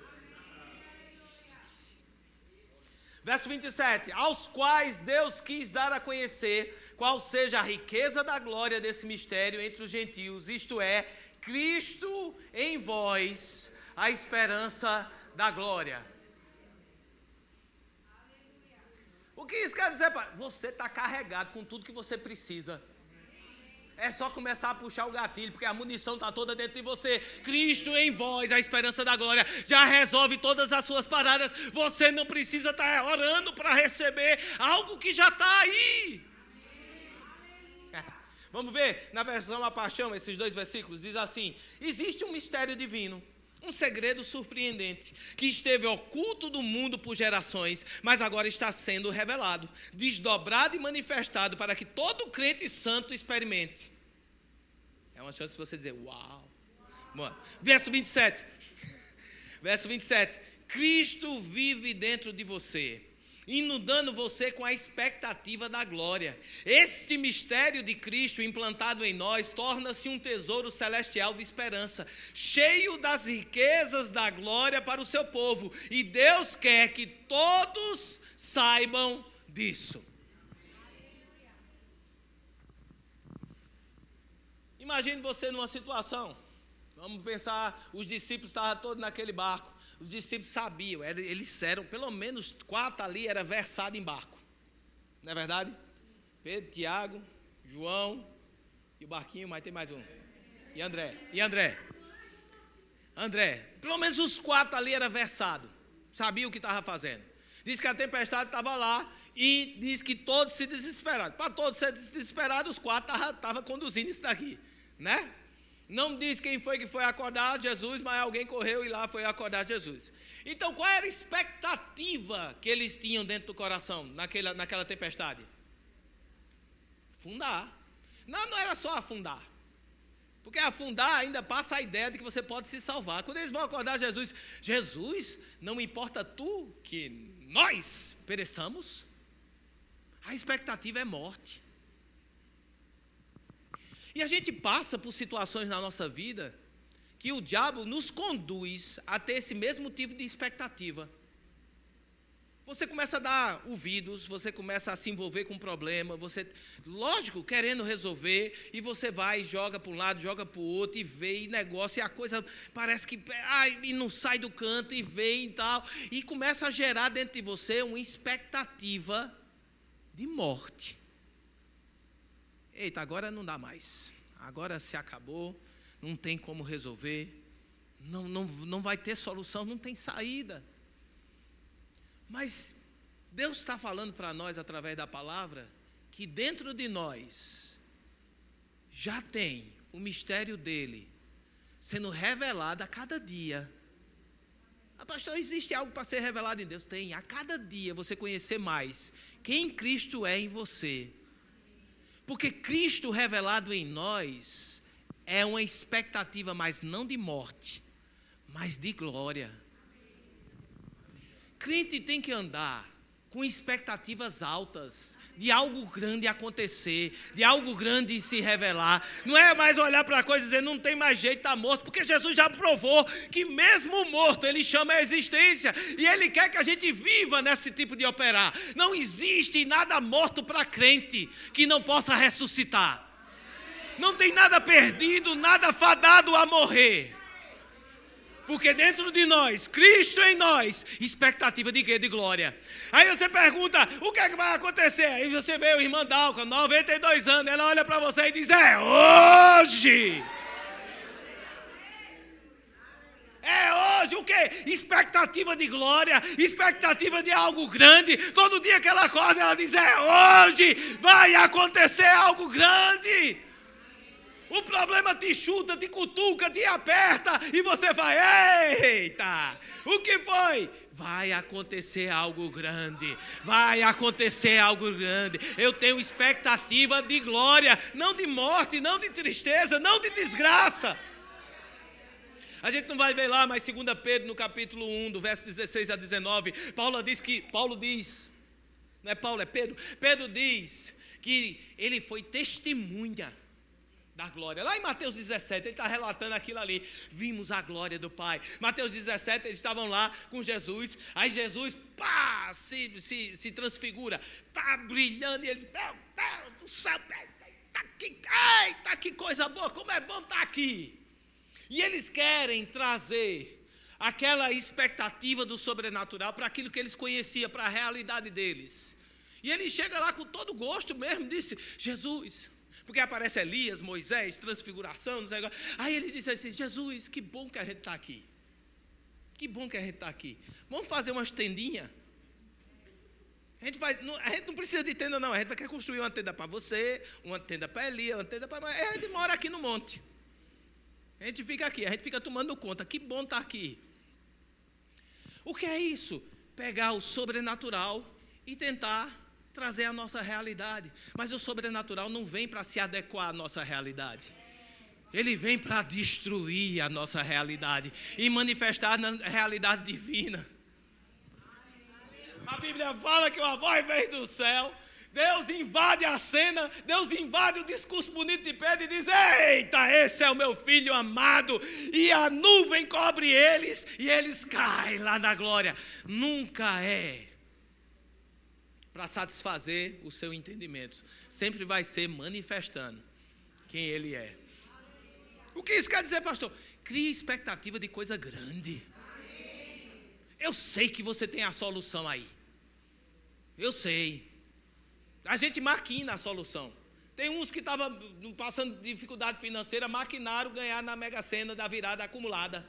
Verso 27, aos quais Deus quis dar a conhecer qual seja a riqueza da glória desse mistério entre os gentios, isto é, Cristo em vós, a esperança da glória. O que isso quer dizer, pai? Você está carregado com tudo que você precisa. É só começar a puxar o gatilho, porque a munição está toda dentro de você. Cristo em vós, a esperança da glória, já resolve todas as suas paradas. Você não precisa estar orando para receber algo que já está aí. Vamos ver na versão A Paixão, esses 2 versículos, diz assim: existe um mistério divino, um segredo surpreendente, que esteve oculto do mundo por gerações, mas agora está sendo revelado, desdobrado e manifestado para que todo crente santo experimente. É uma chance de você dizer, uau. Bom, verso 27. Verso 27. Cristo vive dentro de você, inundando você com a expectativa da glória. Este mistério de Cristo implantado em nós torna-se um tesouro celestial de esperança, cheio das riquezas da glória para o seu povo. E Deus quer que todos saibam disso. Imagine você numa situação, vamos pensar, os discípulos estavam todos naquele barco. Os discípulos sabiam, eles eram, pelo menos 4 ali, era versado em barco. Não é verdade? Pedro, Tiago, João, e o barquinho, mas tem mais um. E André. Pelo menos os 4 ali era versado. Sabia o que estava fazendo. Diz que a tempestade estava lá e diz que todos se desesperaram. Para todos se desesperados, os 4 estavam conduzindo isso daqui, né? Não diz quem foi que foi acordar Jesus, mas alguém correu e lá foi acordar Jesus. Então, qual era a expectativa que eles tinham dentro do coração, naquela tempestade? Afundar. Não era só afundar. Porque afundar ainda passa a ideia de que você pode se salvar. Quando eles vão acordar Jesus, não importa tu que nós pereçamos? A expectativa é morte. E a gente passa por situações na nossa vida que o diabo nos conduz a ter esse mesmo tipo de expectativa. Você começa a dar ouvidos, você começa a se envolver com um problema, você, lógico, querendo resolver, e você vai, joga para um lado, joga para o outro, e vê, e negócio, e a coisa parece que, e não sai do canto, e vem e tal, e começa a gerar dentro de você uma expectativa de morte. Eita, agora não dá mais, agora se acabou, não tem como resolver, não vai ter solução, não tem saída. Mas Deus está falando para nós através da palavra que dentro de nós já tem o mistério dele sendo revelado a cada dia. Pastor, existe algo para ser revelado em Deus? Tem, a cada dia você conhecer mais quem Cristo é em você. Porque Cristo revelado em nós é uma expectativa, mas não de morte, mas de glória. Crente tem que andar com expectativas altas, de algo grande acontecer, de algo grande se revelar. Não é mais olhar para a coisa e dizer, não tem mais jeito, está morto, porque Jesus já provou que mesmo morto ele chama a existência, e ele quer que a gente viva nesse tipo de operar. Não existe nada morto para crente que não possa ressuscitar. Não tem nada perdido, nada fadado a morrer. Porque dentro de nós, Cristo em nós, expectativa de quê? De glória. Aí você pergunta, o que é que vai acontecer? Aí você vê o irmã Dalca, 92 anos, ela olha para você e diz, é hoje. É hoje, o quê? Expectativa de glória, expectativa de algo grande. Todo dia que ela acorda, ela diz, é hoje, vai acontecer algo grande. O problema te chuta, te cutuca, te aperta e você vai, eita, o que foi? Vai acontecer algo grande, vai acontecer algo grande. Eu tenho expectativa de glória, não de morte, não de tristeza, não de desgraça. A gente não vai ver lá, mas 2 Pedro no capítulo 1, do verso 16 a 19, Pedro diz que ele foi testemunha da glória. Lá em Mateus 17, ele está relatando aquilo ali. Vimos a glória do Pai. Mateus 17, eles estavam lá com Jesus. Aí Jesus, se transfigura. Está brilhando. E eles, meu Deus do céu, está aqui. Eita, que coisa boa. Como é bom estar aqui. E eles querem trazer aquela expectativa do sobrenatural para aquilo que eles conheciam, para a realidade deles. E ele chega lá com todo gosto mesmo, disse, Jesus, Porque aparece Elias, Moisés, transfiguração, não sei agora. Aí ele diz assim, Jesus, que bom que a gente está aqui. Que bom que a gente está aqui. Vamos fazer umas tendinhas? A gente não precisa de tenda não, a gente vai construir uma tenda para você, uma tenda para Elias, uma tenda para... A gente mora aqui no monte. A gente fica aqui, a gente fica tomando conta. Que bom estar aqui. O que é isso? Pegar o sobrenatural e tentar trazer a nossa realidade. Mas o sobrenatural não vem para se adequar à nossa realidade. Ele vem para destruir a nossa realidade e manifestar na realidade divina. A Bíblia fala que uma voz veio do céu, Deus invade a cena, Deus invade o discurso bonito de Pedro e diz, eita, esse é o meu filho amado, e a nuvem cobre eles, e eles caem lá na glória. Nunca é para satisfazer o seu entendimento, sempre vai ser manifestando quem ele é. O que isso quer dizer, pastor? Crie expectativa de coisa grande. Eu sei que você tem a solução aí. Eu sei. A gente maquina a solução. Tem uns que estavam passando dificuldade financeira, maquinaram ganhar na Mega Sena da virada acumulada.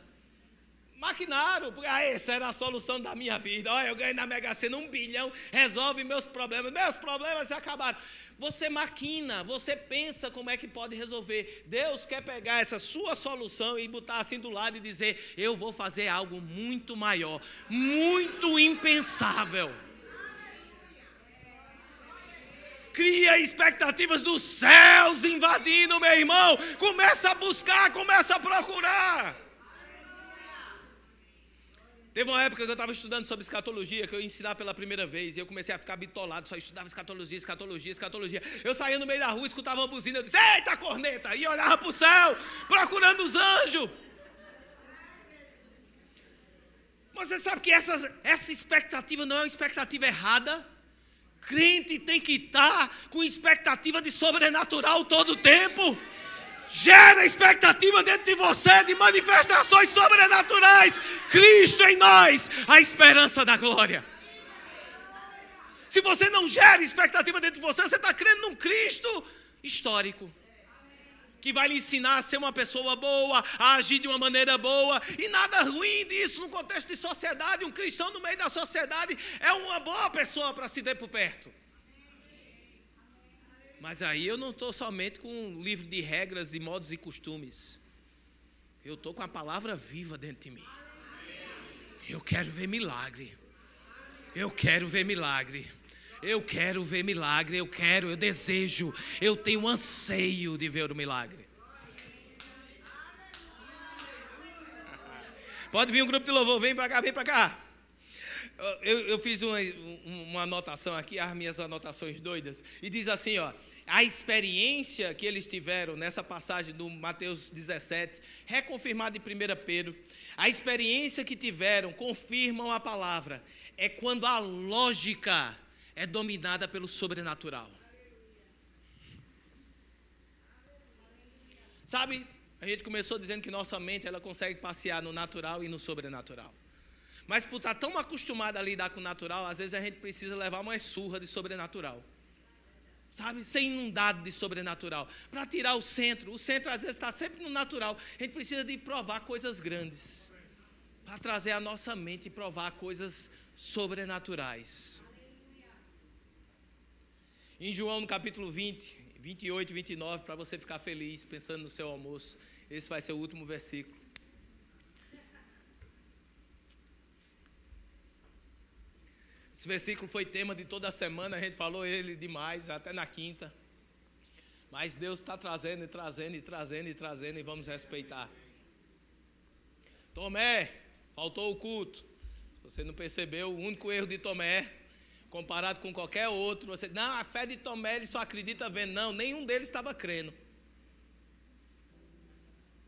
Maquinaram, porque essa era a solução da minha vida. Olha, eu ganhei na Mega Sena 1 bilhão, resolve meus problemas se acabaram. Você maquina, você pensa como é que pode resolver. Deus quer pegar essa sua solução e botar assim do lado e dizer, eu vou fazer algo muito maior, muito impensável. Cria expectativas dos céus invadindo, meu irmão. Começa a buscar, começa a procurar. Teve uma época que eu estava estudando sobre escatologia, que eu ia ensinar pela primeira vez, e eu comecei a ficar bitolado, só estudava escatologia. Eu saía no meio da rua, escutava uma buzina, eu disse, eita corneta, e olhava para o céu, procurando os anjos. Mas você sabe que essa expectativa não é uma expectativa errada? Crente tem que estar com expectativa de sobrenatural todo o tempo. Gera expectativa dentro de você de manifestações sobrenaturais. Cristo em nós, a esperança da glória. Se você não gera expectativa dentro de você, você está crendo num Cristo histórico, que vai lhe ensinar a ser uma pessoa boa, a agir de uma maneira boa, e nada ruim disso no contexto de sociedade. Um cristão no meio da sociedade é uma boa pessoa para se ter por perto. Mas aí eu não estou somente com um livro de regras e modos e costumes. Eu estou com a palavra viva dentro de mim. Eu quero ver milagre. Eu quero ver milagre. Eu quero ver milagre. Eu desejo. Eu tenho anseio de ver o milagre. Pode vir um grupo de louvor. Vem para cá, vem para cá. Eu fiz uma anotação aqui, as minhas anotações doidas, e diz assim, ó, a experiência que eles tiveram nessa passagem do Mateus 17, reconfirmada em 1 Pedro, a experiência que tiveram, confirmam a palavra, é quando a lógica é dominada pelo sobrenatural. Sabe, a gente começou dizendo que nossa mente, ela consegue passear no natural e no sobrenatural. Mas por estar tão acostumado a lidar com o natural, às vezes a gente precisa levar uma surra de sobrenatural. Sabe? Ser inundado de sobrenatural. Para tirar o centro às vezes está sempre no natural. A gente precisa de provar coisas grandes. Para trazer a nossa mente e provar coisas sobrenaturais. Em João, no capítulo 20, 28 e 29, para você ficar feliz pensando no seu almoço, esse vai ser o último versículo. Esse versículo foi tema de toda a semana, a gente falou ele demais, até na quinta. Mas Deus está trazendo e vamos respeitar. Tomé, faltou o culto. Se você não percebeu, o único erro de Tomé, comparado com qualquer outro, você não, a fé de Tomé, ele só acredita vendo. Não, nenhum deles estava crendo.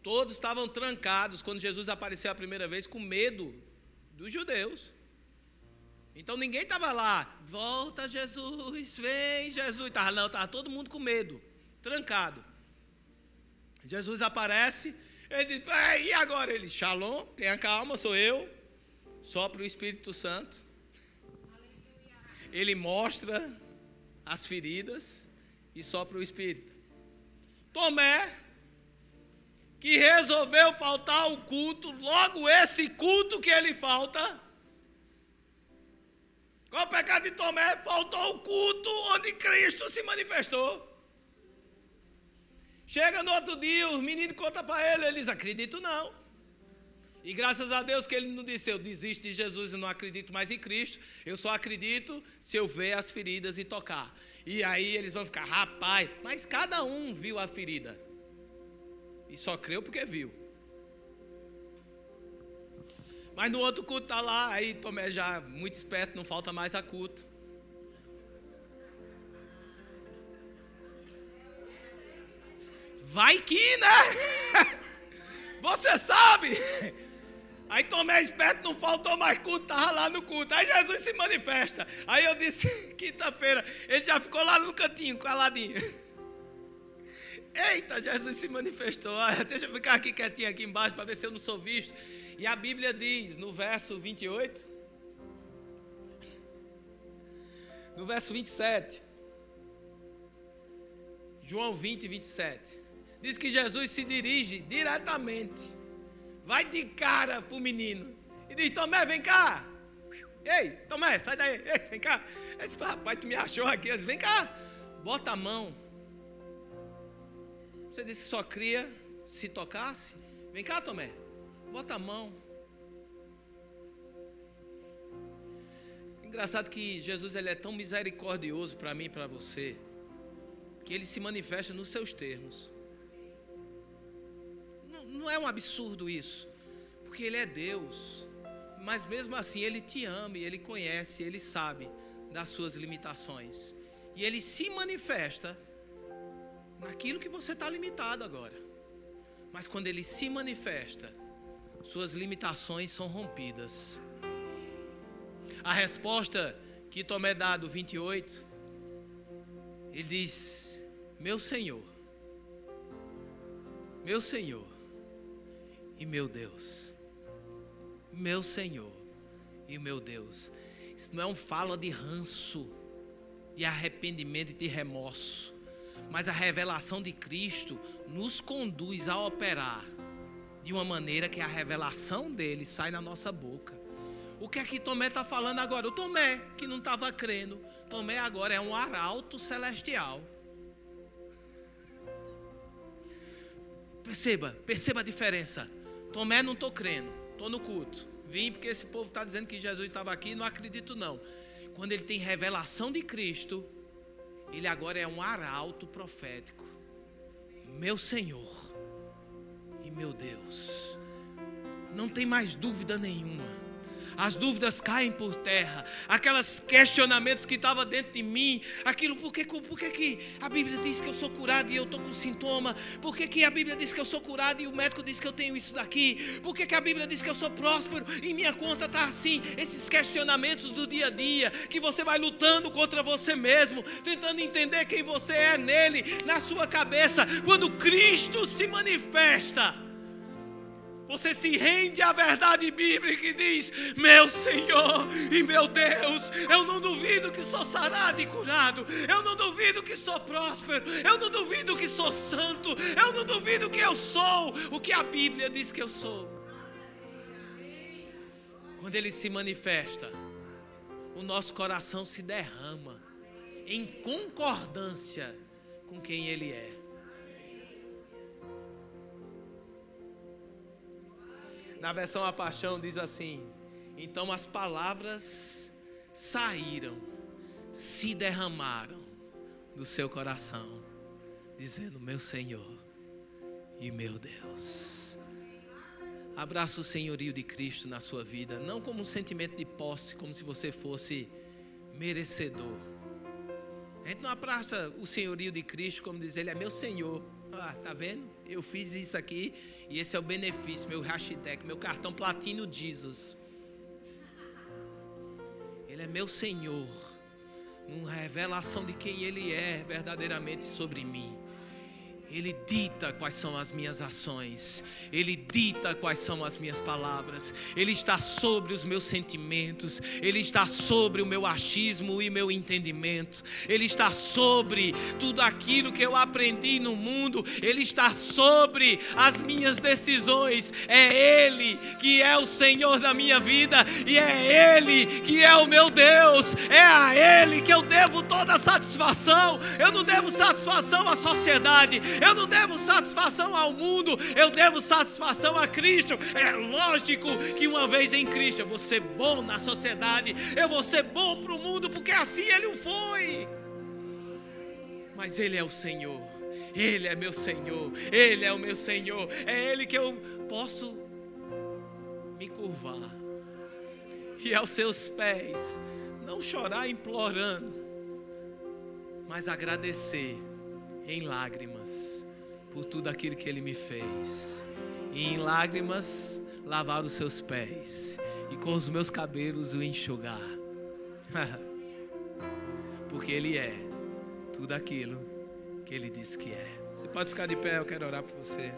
Todos estavam trancados quando Jesus apareceu a primeira vez com medo dos judeus. Então ninguém estava lá, volta Jesus, vem Jesus. Estava todo mundo com medo, trancado. Jesus aparece, ele diz, e agora? Ele, Shalom, tenha calma, sou eu. Sopra o Espírito Santo. Ele mostra as feridas e sopra o Espírito. Tomé, que resolveu faltar ao culto, logo esse culto que ele falta. Qual o pecado de Tomé? Faltou o culto onde Cristo se manifestou. Chega no outro dia, os meninos contam para ele, eles acreditam não. E graças a Deus que ele não disse, eu desisto de Jesus e não acredito mais em Cristo, eu só acredito se eu ver as feridas e tocar. E aí eles vão ficar, rapaz, mas cada um viu a ferida. E só creu porque viu. Mas no outro culto está lá, aí Tomé já muito esperto, não falta mais a culto. Vai que, né? Você sabe. Aí Tomé esperto, não faltou mais culto, estava lá no culto. Aí Jesus se manifesta. Aí eu disse, quinta-feira, ele já ficou lá no cantinho, caladinho. Eita, Jesus se manifestou. Deixa eu ficar aqui quietinho aqui embaixo para ver se eu não sou visto. E a Bíblia diz, no verso 28, no verso 27, João 20, 27, diz que Jesus se dirige diretamente, vai de cara para o menino e diz, Tomé, vem cá. Ei, Tomé, sai daí. Ei, vem cá. Ele disse, rapaz, tu me achou aqui. Ele disse, vem cá, bota a mão. Você disse que só cria se tocasse. Vem cá, Tomé, bota a mão. Engraçado que Jesus ele é tão misericordioso para mim e para você, que ele se manifesta nos seus termos. Não é um absurdo isso, porque ele é Deus, mas mesmo assim ele te ama, e ele conhece, ele sabe das suas limitações, e ele se manifesta naquilo que você está limitado agora. Mas quando ele se manifesta, suas limitações são rompidas. A resposta que Tomé dá do 28, ele diz, meu Senhor e meu Deus, meu Senhor e meu Deus. Isso não é um fala de ranço, de arrependimento e de remorso, mas a revelação de Cristo nos conduz a operar de uma maneira que a revelação dele sai na nossa boca. O que é que Tomé está falando agora? O Tomé que não estava crendo, Tomé agora é um arauto celestial. Perceba a diferença. Tomé, não estou crendo, estou no culto. Vim porque esse povo está dizendo que Jesus estava aqui, não acredito não. Quando ele tem revelação de Cristo, ele agora é um arauto profético. Meu Senhor e meu Deus. Não tem mais dúvida nenhuma. As dúvidas caem por terra. Aqueles questionamentos que estavam dentro de mim. Aquilo, por que a Bíblia diz que eu sou curado e eu estou com sintoma? Por que a Bíblia diz que eu sou curado e o médico diz que eu tenho isso daqui? Por que a Bíblia diz que eu sou próspero e minha conta está assim? Esses questionamentos do dia a dia, que você vai lutando contra você mesmo, tentando entender quem você é nele, na sua cabeça. Quando Cristo se manifesta, você se rende à verdade bíblica e diz, meu Senhor e meu Deus, eu não duvido que sou sarado e curado, eu não duvido que sou próspero, eu não duvido que sou santo, eu não duvido que eu sou o que a Bíblia diz que eu sou. Quando ele se manifesta, o nosso coração se derrama em concordância com quem ele é. Na versão A Paixão diz assim, então as palavras saíram, se derramaram do seu coração, dizendo, meu Senhor e meu Deus. Abraça o senhorio de Cristo na sua vida, não como um sentimento de posse, como se você fosse merecedor. A gente não abraça o senhorio de Cristo como dizer, ele é meu Senhor. Ah, tá vendo? Eu fiz isso aqui e esse é o benefício, meu hashtag, meu cartão Platino Jesus. Ele é meu Senhor, uma revelação de quem ele é verdadeiramente sobre mim. Ele dita quais são as minhas ações. Ele dita quais são as minhas palavras. Ele está sobre os meus sentimentos. Ele está sobre o meu achismo e meu entendimento. Ele está sobre tudo aquilo que eu aprendi no mundo. Ele está sobre as minhas decisões. É Ele que é o Senhor da minha vida. E é Ele que é o meu Deus. É a Ele que eu devo toda a satisfação. Eu não devo satisfação à sociedade. Eu não devo satisfação ao mundo, eu devo satisfação a Cristo. É lógico que uma vez em Cristo eu vou ser bom na sociedade, eu vou ser bom para o mundo, porque assim Ele o foi. Mas Ele é o Senhor, Ele é meu Senhor, Ele é o meu Senhor, é Ele que eu posso me curvar e aos seus pés, não chorar implorando, mas agradecer em lágrimas por tudo aquilo que Ele me fez, e em lágrimas lavar os seus pés, e com os meus cabelos o enxugar, porque Ele é tudo aquilo que Ele disse que é. Você pode ficar de pé, eu quero orar por você.